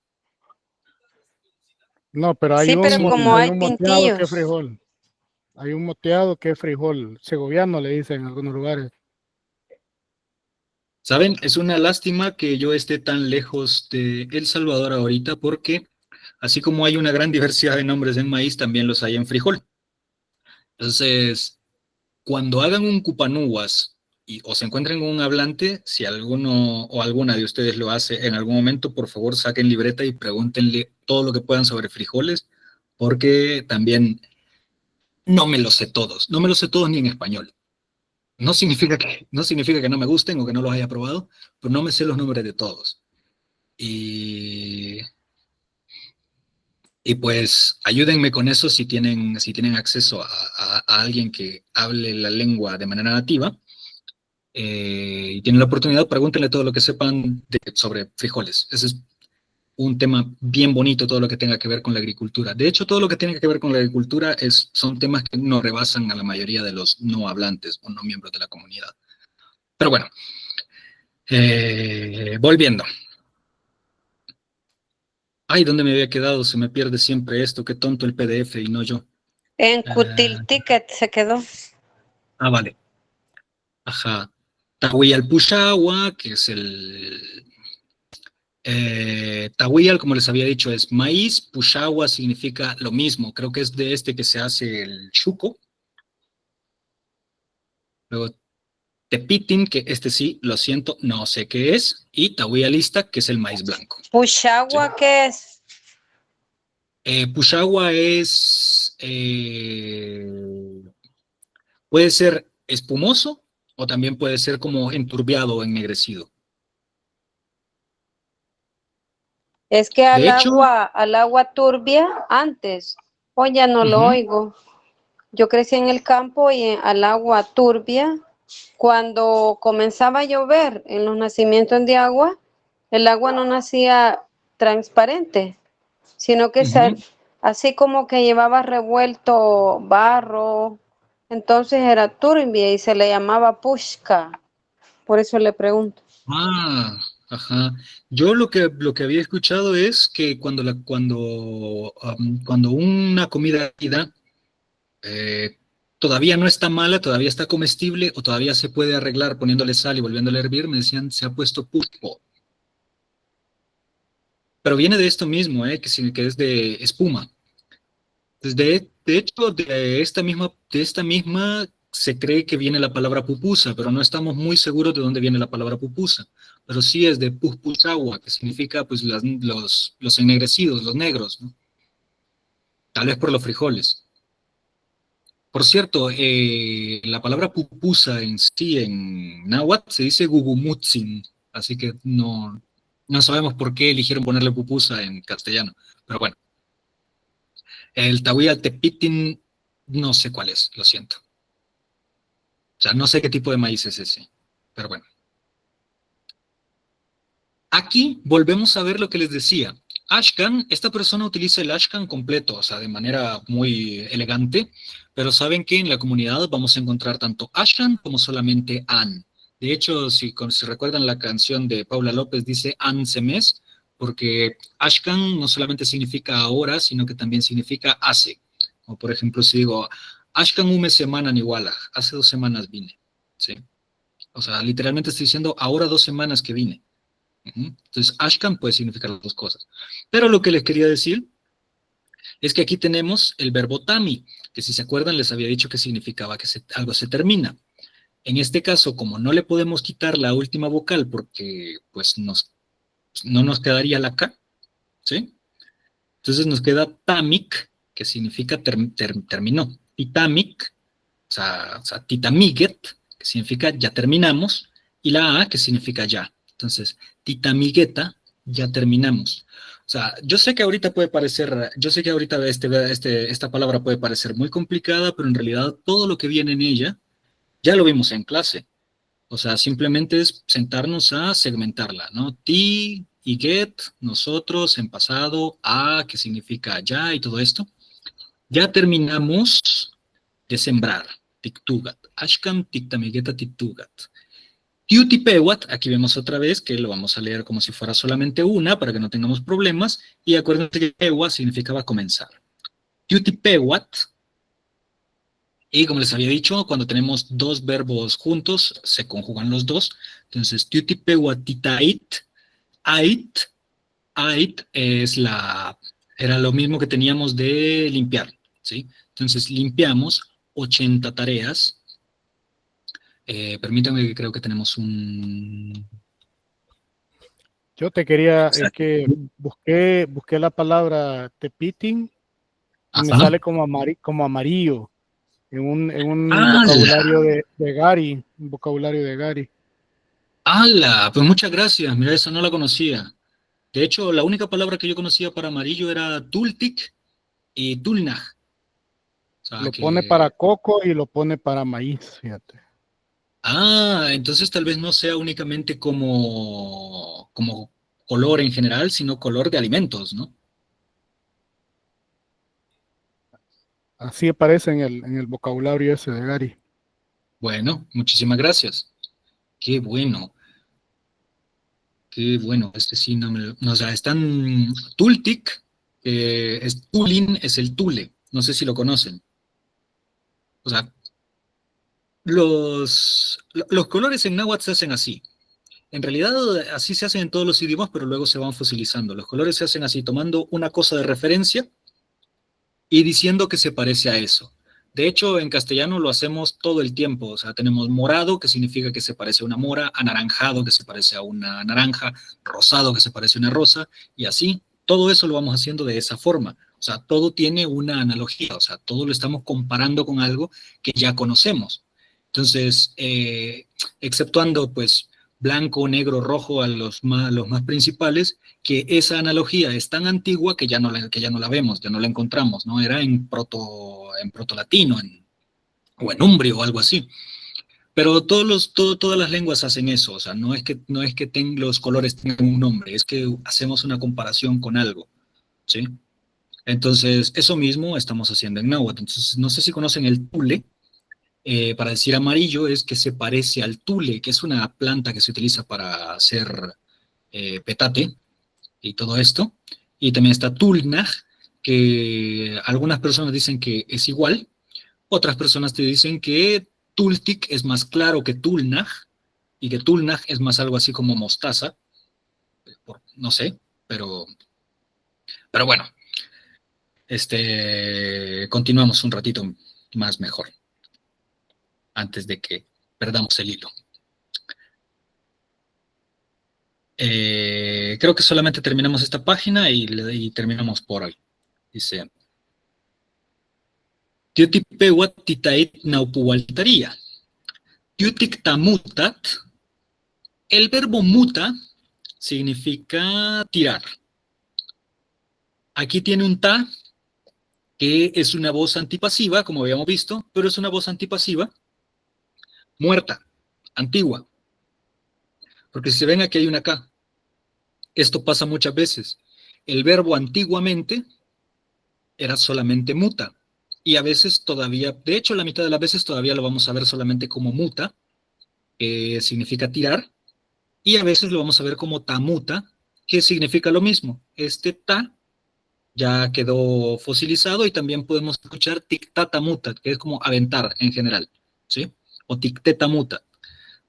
No, pero Sí, pero como hay hay un moteado que es pintillos. frijol. Hay un moteado que es frijol. Segoviano le dicen en algunos lugares. ¿Saben? Es una lástima que yo esté tan lejos de El Salvador ahorita porque así como hay una gran diversidad de nombres en maíz, también los hay en frijol. Entonces, cuando hagan un cupanúas o se encuentren con un hablante, si alguno o alguna de ustedes lo hace en algún momento, por favor saquen libreta y pregúntenle todo lo que puedan sobre frijoles, porque también no me los sé todos, no me los sé todos ni en español. No significa que no me gusten o que no los haya probado, pero no me sé los nombres de todos. Y, y pues ayúdenme con eso si tienen acceso a alguien que hable la lengua de manera nativa y tienen la oportunidad, pregúntenle todo lo que sepan sobre frijoles. Ese es un tema bien bonito, todo lo que tenga que ver con la agricultura. De hecho, todo lo que tiene que ver con la agricultura son temas que no rebasan a la mayoría de los no hablantes o no miembros de la comunidad. Pero bueno, volviendo. Ay, ¿dónde me había quedado? Se me pierde siempre esto, qué tonto el PDF y no yo. En Cutilticket se quedó. Vale. Ajá. Tahuiyal Pushahua, que es el Tahuiyal, como les había dicho, es maíz. Pushahua significa lo mismo. Creo que es de este que se hace el chuco. Luego Tepitin, que este sí, lo siento, no sé qué es. Y Tahuiyalista, que es el maíz blanco. Pushagua, ¿Sí? ¿qué es? Pushahua puede ser espumoso o también puede ser como enturbiado o ennegrecido. Es que De hecho, al agua turbia, antes, hoy ya no lo ujú, oigo. Yo crecí en el campo y al agua turbia, cuando comenzaba a llover en los nacimientos de agua, el agua no nacía transparente, sino que ujú. así como que llevaba revuelto barro, entonces era turbia y se le llamaba pushka. Por eso le pregunto. Ajá. Yo lo que había escuchado es que cuando una comida eh, todavía no está mala, todavía está comestible o todavía se puede arreglar poniéndole sal y volviéndole a hervir, me decían, se ha puesto pulpo. Pero viene de esto mismo, que es de espuma. De hecho, de esta misma se cree que viene la palabra pupusa, pero no estamos muy seguros de dónde viene la palabra pupusa. Pero sí es de pupusawa, que significa pues los ennegrecidos, los negros, ¿no? Tal vez por los frijoles. Por cierto, la palabra pupusa en sí en náhuatl se dice gugumutzin, así que no sabemos por qué eligieron ponerle pupusa en castellano. Pero bueno, el tahuía tepitin no sé cuál es, lo siento. O sea, no sé qué tipo de maíz es ese, pero bueno. Aquí volvemos a ver lo que les decía. Ashcan, esta persona utiliza el Ashcan completo, o sea, de manera muy elegante, pero saben que en la comunidad vamos a encontrar tanto Ashcan como solamente An. De hecho, si recuerdan la canción de Paula López, dice An Semes, porque Ashcan no solamente significa ahora, sino que también significa hace. O por ejemplo, si digo, Ashcan ume semana en Iguala, hace 2 semanas vine. ¿Sí? O sea, literalmente estoy diciendo ahora 2 semanas que vine. Entonces, Ashcan puede significar las dos cosas. Pero lo que les quería decir es que aquí tenemos el verbo tami, que si se acuerdan les había dicho que significaba que algo se termina. En este caso, como no le podemos quitar la última vocal porque pues no nos quedaría la K, ¿sí? Entonces nos queda tamik, que significa terminó. Y tamik, o sea, titamiget, que significa ya terminamos, y la A, que significa ya. Entonces, titamigueta, ya terminamos. O sea, yo sé que ahorita puede parecer, yo sé que ahorita esta palabra puede parecer muy complicada, pero en realidad todo lo que viene en ella ya lo vimos en clase. O sea, simplemente es sentarnos a segmentarla, ¿no? Ti y get, nosotros, en pasado, a, que significa ya y todo esto. Ya terminamos de sembrar. Tiktugat. Ashkam tiktamigeta tiktugat. Tiutipewat, aquí vemos otra vez que lo vamos a leer como si fuera solamente una para que no tengamos problemas. Y acuérdense que pewa significaba comenzar. Tiutipewat, y como les había dicho, cuando tenemos dos verbos juntos, se conjugan los dos. Entonces, tiutipewatitait, ait, ait era lo mismo que teníamos de limpiar, ¿sí? Entonces, limpiamos 80 tareas. Permítame que creo que tenemos un... Yo te quería, es que busqué la palabra tepiting y me Ajá. sale como amarillo en un ¡Hala! vocabulario de Gary, un vocabulario de Gary. ¡Hala! Pues muchas gracias. Mira, esa no la conocía. De hecho, la única palabra que yo conocía para amarillo era tultik y tulnaj. O sea Lo pone para coco y lo pone para maíz, fíjate. Entonces tal vez no sea únicamente como color en general, sino color de alimentos, ¿no? Así aparece en el vocabulario ese de Gary. Bueno, muchísimas gracias. Qué bueno, qué bueno. Este sí no me lo... no, o sea, están Tultic, Tulin es el tule. No sé si lo conocen. O sea, los colores en náhuatl se hacen así. En realidad, así se hacen en todos los idiomas, pero luego se van fosilizando. Los colores se hacen así, tomando una cosa de referencia y diciendo que se parece a eso. De hecho, en castellano lo hacemos todo el tiempo. O sea, tenemos morado, que significa que se parece a una mora, anaranjado, que se parece a una naranja, rosado, que se parece a una rosa, y así. Todo eso lo vamos haciendo de esa forma. O sea, todo tiene una analogía. O sea, todo lo estamos comparando con algo que ya conocemos. Entonces, exceptuando, pues, blanco, negro, rojo a los más principales, que esa analogía es tan antigua que que ya no la vemos, ya no la encontramos, ¿no? Era en proto-latino o en umbrio o algo así. Pero todas las lenguas hacen eso, o sea, no es que los colores tengan un nombre, es que hacemos una comparación con algo, ¿sí? Entonces, eso mismo estamos haciendo en náhuatl. Entonces, no sé si conocen el tule. Para decir amarillo es que se parece al tule, que es una planta que se utiliza para hacer petate, y todo esto. Y también está Tulnag, que algunas personas dicen que es igual, otras personas te dicen que Tultik es más claro que Tulnag, y que Tulnag es más algo así como mostaza, no sé, pero bueno, continuamos un ratito más mejor, antes de que perdamos el hilo. Creo que solamente terminamos esta página y terminamos por hoy. Dice, Tiutipewat titait naupualtaría. Tiutictamutat. El verbo muta significa tirar. Aquí tiene un ta, que es una voz antipasiva, como habíamos visto, pero es una voz antipasiva muerta, antigua. Porque si se ven aquí hay una K. Esto pasa muchas veces. El verbo antiguamente era solamente muta. Y a veces todavía, de hecho la mitad de las veces todavía lo vamos a ver solamente como muta, que significa tirar, y a veces lo vamos a ver como tamuta, que significa lo mismo. Este ta ya quedó fosilizado y también podemos escuchar tic-tatamuta, que es como aventar en general, ¿sí? O tic-tetamuta.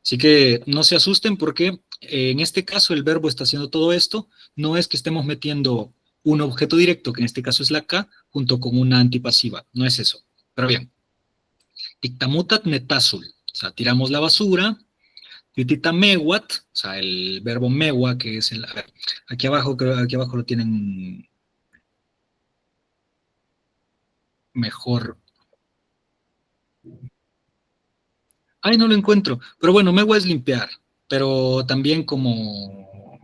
Así que no se asusten porque en este caso el verbo está haciendo todo esto, no es que estemos metiendo un objeto directo, que en este caso es la K, junto con una antipasiva, no es eso. Pero bien, tic-tamutat netazul, o sea, tiramos la basura. Yutita mewat, o sea, el verbo mewa, que es el... A ver, aquí abajo lo tienen mejor. Ay, no lo encuentro. Pero bueno, mewa es limpiar. pero también como,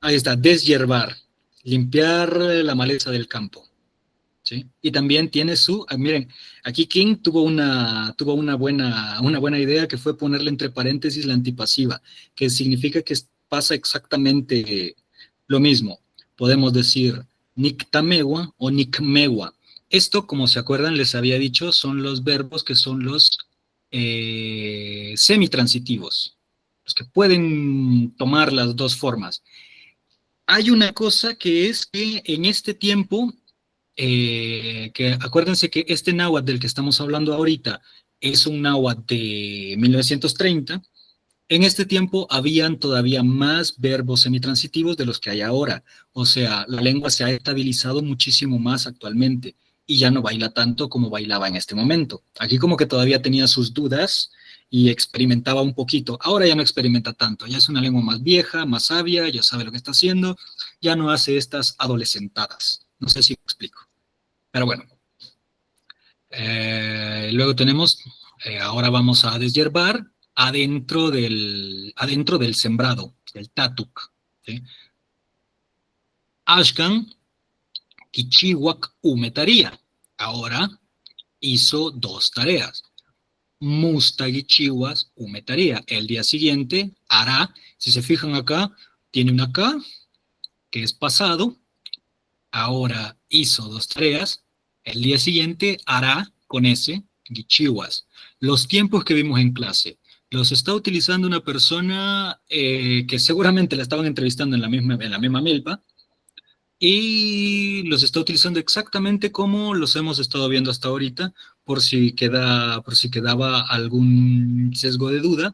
ahí está, deshiervar, limpiar la maleza del campo. ¿Sí? Y también tiene miren, aquí King tuvo una buena idea, que fue ponerle entre paréntesis la antipasiva, que significa que pasa exactamente lo mismo. Podemos decir nictamewa o nicmewa. Esto, como se acuerdan, les había dicho, son los verbos que son los semitransitivos, los que pueden tomar las dos formas. Hay una cosa que es que en este tiempo, que acuérdense que este náhuatl del que estamos hablando ahorita es un náhuatl de 1930. En este tiempo habían todavía más verbos semitransitivos de los que hay ahora. O sea, la lengua se ha estabilizado muchísimo más actualmente y ya no baila tanto como bailaba en este momento. Aquí como que todavía tenía sus dudas y experimentaba un poquito. Ahora ya no experimenta tanto, ya es una lengua más vieja, más sabia, ya sabe lo que está haciendo, ya no hace estas adolescentadas. No sé si me explico. Pero bueno. Luego tenemos, ahora vamos a deshiervar adentro del sembrado, del tatuk. ¿Sí? Ashkan Kichiwak Umetaría. Ahora hizo 2 tareas. Mustagichiwas Umetaría. El día siguiente hará, si se fijan acá, tiene una K, que es pasado. Ahora hizo 2 tareas. El día siguiente hará con ese Gichiwas. Los tiempos que vimos en clase los está utilizando una persona que seguramente la estaban entrevistando en la misma milpa, y los está utilizando exactamente como los hemos estado viendo hasta ahorita. Por si quedaba algún sesgo de duda,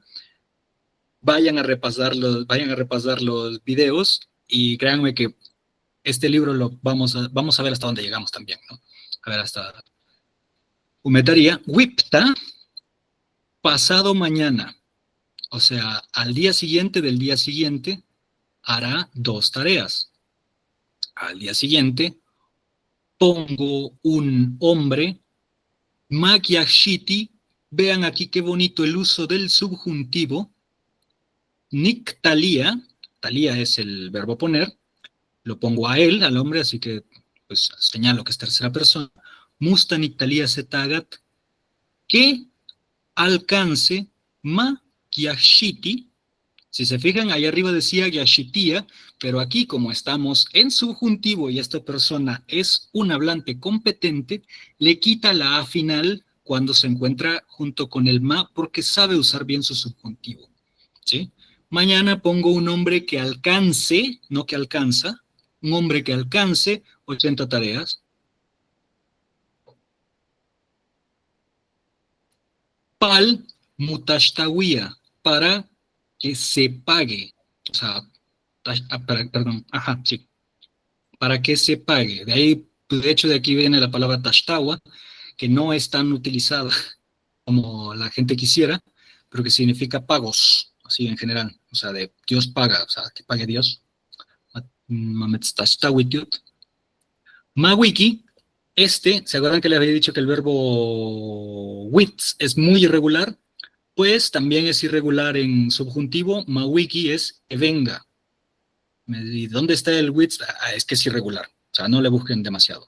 vayan a repasar los videos, y créanme que este libro vamos a ver hasta dónde llegamos también, ¿no? A ver, hasta Umetaría, Wipta, pasado mañana. O sea, al día siguiente del día siguiente, hará 2 tareas. Al día siguiente, pongo un hombre, Magyashiti, vean aquí qué bonito el uso del subjuntivo, Niktalia, talía es el verbo poner, lo pongo a él, al hombre, así que pues señalo que es tercera persona, Musta Niktalia Setagat, que alcance ma Gyashiti. Si se fijan, ahí arriba decía Gyashitia, pero aquí, como estamos en subjuntivo y esta persona es un hablante competente, le quita la A final cuando se encuentra junto con el ma, porque sabe usar bien su subjuntivo. ¿Sí? Mañana pongo un hombre que alcance, no que alcanza, un hombre que alcance 80 tareas. Pal mutashtawiya, para que se pague. O sea, perdón, ajá, sí. Para que se pague. De ahí, pues, de hecho, de aquí viene la palabra tashtawa, que no es tan utilizada como la gente quisiera, pero que significa pagos, así en general. O sea, de Dios paga, o sea, que pague Dios. Mawiki, ¿se acuerdan que les había dicho que el verbo wits es muy irregular? Pues también es irregular en subjuntivo. Mawiki es que venga. ¿Y dónde está el wits? Es que es irregular. O sea, no le busquen demasiado.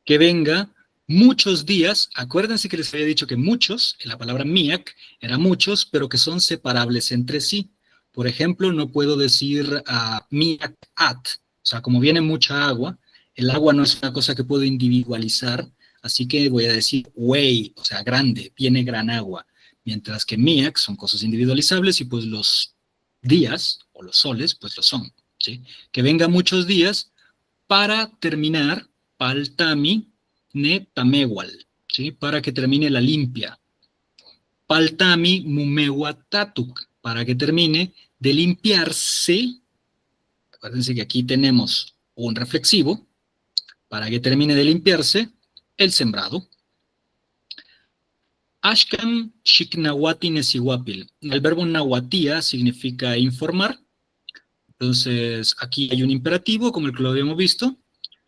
Que venga muchos días. Acuérdense que les había dicho que muchos, en la palabra miak, era muchos, pero que son separables entre sí. Por ejemplo, no puedo decir miak at. O sea, como viene mucha agua, el agua no es una cosa que puedo individualizar, así que voy a decir way, o sea, grande, viene gran agua. Mientras que miak son cosas individualizables, y pues los días o los soles, pues lo son. ¿Sí? Que venga muchos días para terminar, paltami ne tamewal, ¿sí? Para que termine la limpia. Paltami mumewatatuk, para que termine de limpiarse. Acuérdense que aquí tenemos un reflexivo, para que termine de limpiarse el sembrado. Ashkan shiknawati nesiwapil. El verbo nahuatía significa informar. Entonces, aquí hay un imperativo, como el que lo habíamos visto.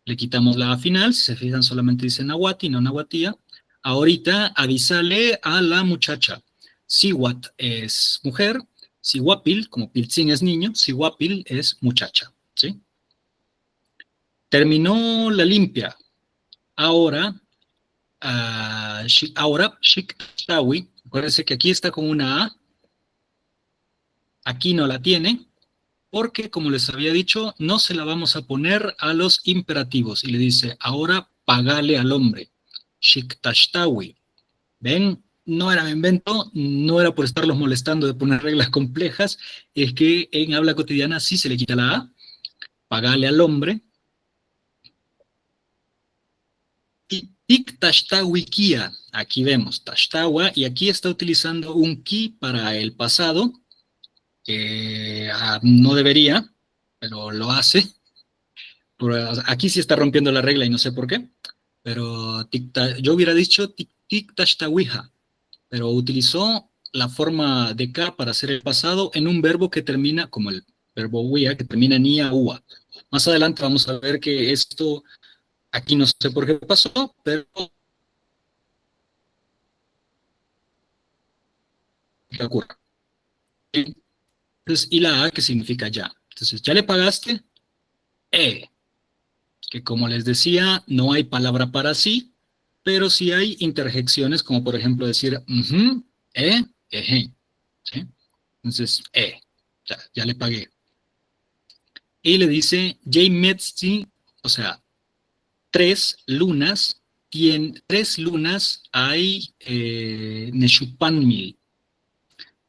Le quitamos la A final, si se fijan solamente dice nahuati, no nahuatía. Ahorita avísale a la muchacha. Siwat es mujer, Siwapil, como Piltzin es niño, Siwapil es muchacha, ¿sí? Terminó la limpia. Ahora, Shiktawi, acuérdense que aquí está con una A, aquí no la tiene, porque, como les había dicho, no se la vamos a poner a los imperativos. Y le dice, ahora pagale al hombre. Shiktashtawi. ¿Ven? No era mi invento, no era por estarlos molestando de poner reglas complejas, es que en habla cotidiana sí se le quita la A, pagale al hombre. Y Tiktashtawi kia, aquí vemos Tashtawa, y aquí está utilizando un ki para el pasado, no debería, pero lo hace. Aquí sí está rompiendo la regla y no sé por qué, pero yo hubiera dicho tiktashtawiha, pero utilizó la forma de K para hacer el pasado en un verbo que termina, como el verbo wia, que termina en ia, ua. Más adelante vamos a ver que esto, aquí no sé por qué pasó, pero que ocurre. Entonces, y la A, que significa ya. Entonces, ¿ya le pagaste? Que como les decía, no hay palabra para sí, pero sí hay interjecciones, como por ejemplo decir, eje, ¿sí? Entonces, ya le pagué. Y le dice, Metzi, o sea, 3 lunas, 3 lunas hay Neshupanmil.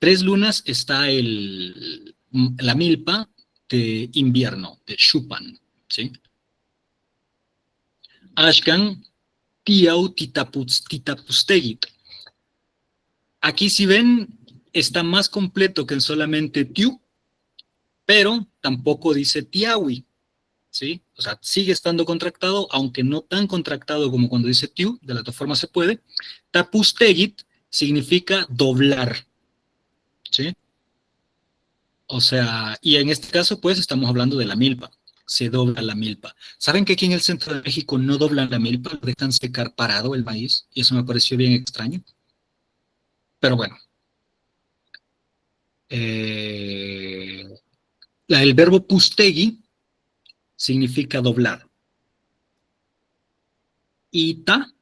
3 lunas está la milpa de invierno, de Shupan, ¿sí? Ashkan, Tiau Titapustegit. Aquí si ven, está más completo que en solamente Tiu, pero tampoco dice Tiawi, ¿sí? O sea, sigue estando contractado, aunque no tan contractado como cuando dice Tiu, de las dos formas se puede. Tapustegit significa doblar, ¿sí? O sea, y en este caso, pues, estamos hablando de la milpa. Se dobla la milpa. ¿Saben que aquí en el centro de México no doblan la milpa? Lo dejan secar parado el maíz, y eso me pareció bien extraño. Pero bueno. El verbo pustegi significa doblar. Y ta,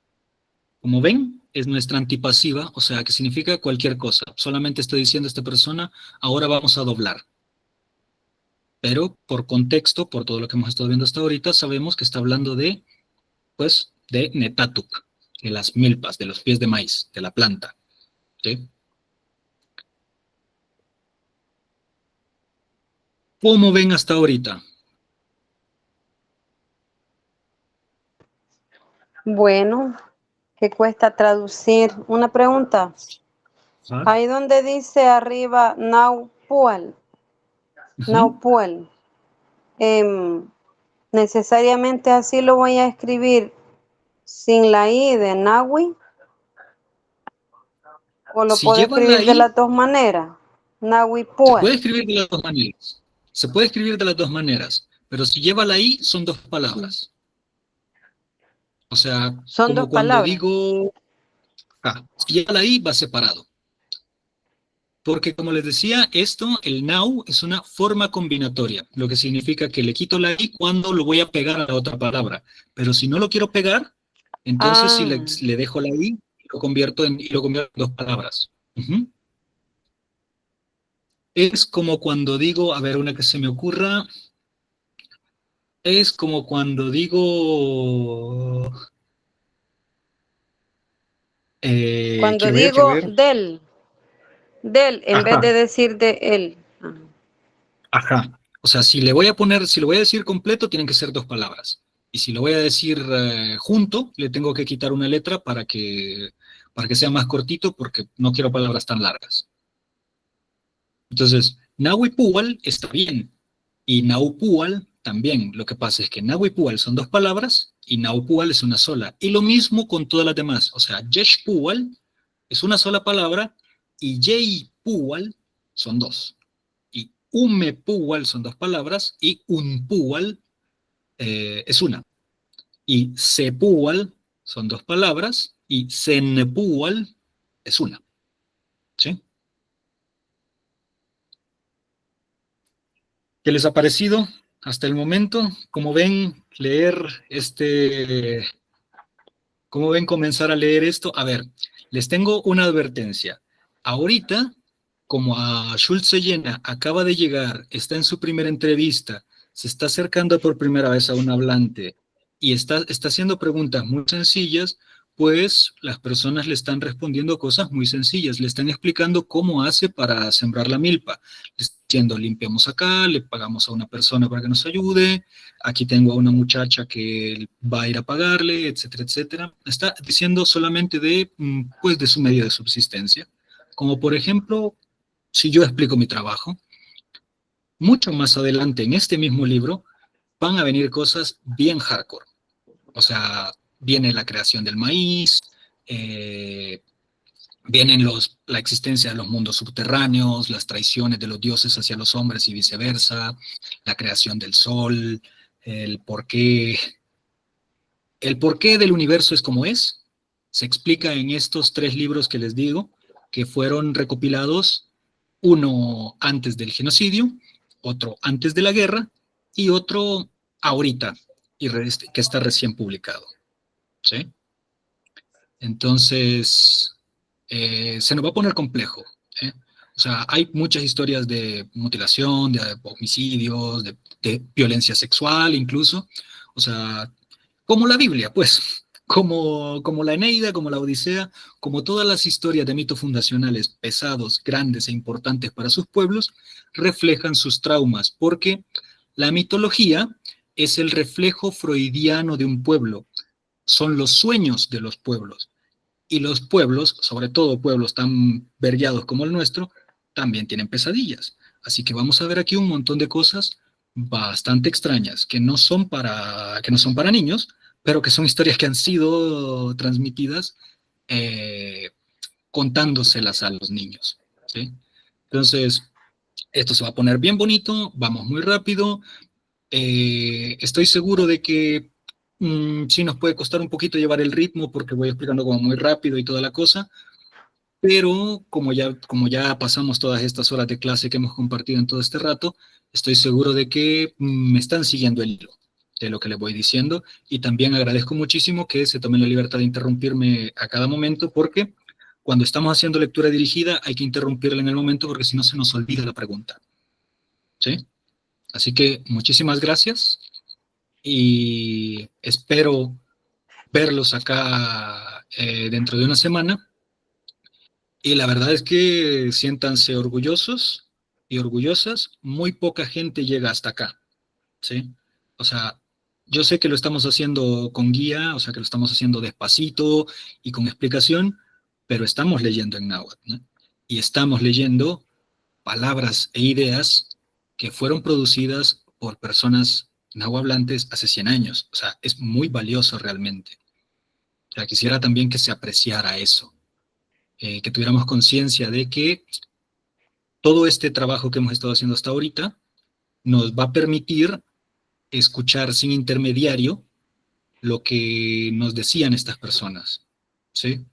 como ven, es nuestra antipasiva, o sea, que significa cualquier cosa. Solamente estoy diciendo a esta persona, ahora vamos a doblar. Pero por contexto, por todo lo que hemos estado viendo hasta ahorita, sabemos que está hablando de, pues, de netatuk, de las milpas, de los pies de maíz, de la planta. ¿Sí? ¿Cómo ven hasta ahorita? Bueno, ¿qué cuesta traducir? Una pregunta. ¿Ah? Ahí donde dice arriba Naupual, Naupual, necesariamente así lo voy a escribir sin la I de Nahui, o lo Si puedo lleva la escribir de I, las dos maneras, Nahui se puede Pual. escribir de las dos maneras. Se puede escribir de las dos maneras, pero si lleva la I, son dos palabras. O sea, Son dos como cuando palabras. digo, si lleva la I, va separado. Porque como les decía, el now, es una forma combinatoria, lo que significa que le quito la I cuando lo voy a pegar a la otra palabra. Pero si no lo quiero pegar, entonces si le dejo la I, lo convierto en dos palabras. Es como cuando digo, a ver, una que se me ocurra, es como cuando digo, Cuando quiero ver, digo del en vez Ajá, de decir de él. ajá. O sea, si lo voy a decir completo, tienen que ser dos palabras. Y si lo voy a decir junto, le tengo que quitar una letra para que sea más cortito, porque no quiero palabras tan largas. Entonces, Nahuipual está bien. Y Naupual también. Lo que pasa es que Nahuipual son dos palabras y Naupual es una sola. Y lo mismo con todas las demás. O sea, Yeshpual es una sola palabra y Yeipual son dos. Y Umepual son dos palabras y Unpual es una. Y Sepual son dos palabras y Senpual es una. ¿Sí? ¿Qué les ha parecido hasta el momento? Como ven, ¿cómo ven comenzar a leer esto? A ver, les tengo una advertencia. Ahorita, como a Schulze Llena acaba de llegar, está en su primera entrevista, se está acercando por primera vez a un hablante y está haciendo preguntas muy sencillas, pues las personas le están respondiendo cosas muy sencillas, le están explicando cómo hace para sembrar la milpa. Le están diciendo, limpiamos acá, le pagamos a una persona para que nos ayude, aquí tengo a una muchacha que va a ir a pagarle, etcétera, etcétera. Está diciendo solamente pues, de su medio de subsistencia. Como por ejemplo, si yo explico mi trabajo, mucho más adelante en este mismo libro van a venir cosas bien hardcore. O sea, viene la creación del maíz, vienen la existencia de los mundos subterráneos, las traiciones de los dioses hacia los hombres y viceversa, la creación del sol, el porqué del universo es como es, se explica en estos 3 libros que les digo, que fueron recopilados, uno antes del genocidio, otro antes de la guerra, y otro ahorita, que está recién publicado. ¿Sí? Entonces, se nos va a poner complejo. O sea, hay muchas historias de mutilación, de homicidios, de violencia sexual incluso. O sea, como la Biblia, pues, como la Eneida, como la Odisea, como todas las historias de mitos fundacionales pesados, grandes e importantes para sus pueblos, reflejan sus traumas, porque la mitología es el reflejo freudiano de un pueblo, son los sueños de los pueblos, y los pueblos, sobre todo pueblos tan vergueados como el nuestro, también tienen pesadillas. Así que vamos a ver aquí un montón de cosas bastante extrañas, que no son para niños, pero que son historias que han sido transmitidas contándoselas a los niños. ¿Sí? Entonces, esto se va a poner bien bonito, vamos muy rápido. Estoy seguro de que sí nos puede costar un poquito llevar el ritmo porque voy explicando como muy rápido y toda la cosa, pero como ya pasamos todas estas horas de clase que hemos compartido en todo este rato, estoy seguro de que me están siguiendo el hilo de lo que les voy diciendo, y también agradezco muchísimo que se tomen la libertad de interrumpirme a cada momento, porque cuando estamos haciendo lectura dirigida hay que interrumpirla en el momento porque si no se nos olvida la pregunta. ¿Sí? Así que muchísimas gracias y espero verlos acá dentro de una semana. Y la verdad es que siéntanse orgullosos y orgullosas. Muy poca gente llega hasta acá, ¿sí? O sea, yo sé que lo estamos haciendo con guía, o sea, que lo estamos haciendo despacito y con explicación, pero estamos leyendo en náhuatl, ¿no? Y estamos leyendo palabras e ideas que fueron producidas por personas nahuablantes hace 100 años. O sea, es muy valioso realmente. O sea, quisiera también que se apreciara eso, que tuviéramos conciencia de que todo este trabajo que hemos estado haciendo hasta ahorita nos va a permitir escuchar sin intermediario lo que nos decían estas personas, ¿sí?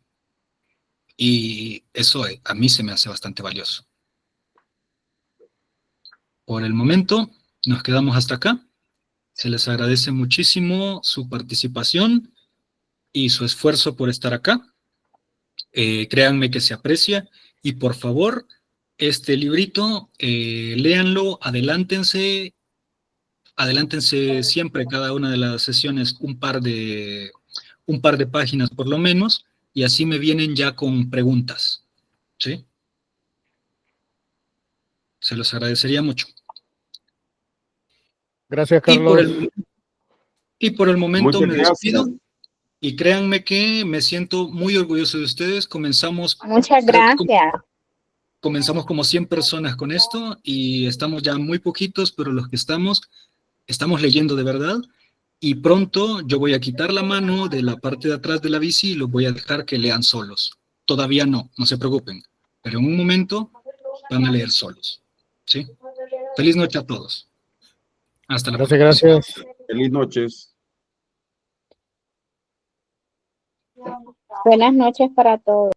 Y eso a mí se me hace bastante valioso. Por el momento, nos quedamos hasta acá. Se les agradece muchísimo su participación y su esfuerzo por estar acá. Créanme que se aprecia. Y por favor, este librito, léanlo, adelántense siempre cada una de las sesiones un par de páginas por lo menos, y así me vienen ya con preguntas. ¿Sí? Se los agradecería mucho. Gracias, Carlos. Y por el momento Muchas me despido. Y créanme que me siento muy orgulloso de ustedes. Muchas gracias. Comenzamos como 100 personas con esto y estamos ya muy poquitos, pero los que estamos leyendo de verdad. Y pronto yo voy a quitar la mano de la parte de atrás de la bici y los voy a dejar que lean solos. Todavía no se preocupen. Pero en un momento van a leer solos. ¿Sí? Feliz noche a todos. Hasta la próxima. Gracias. Feliz noches. Buenas noches para todos.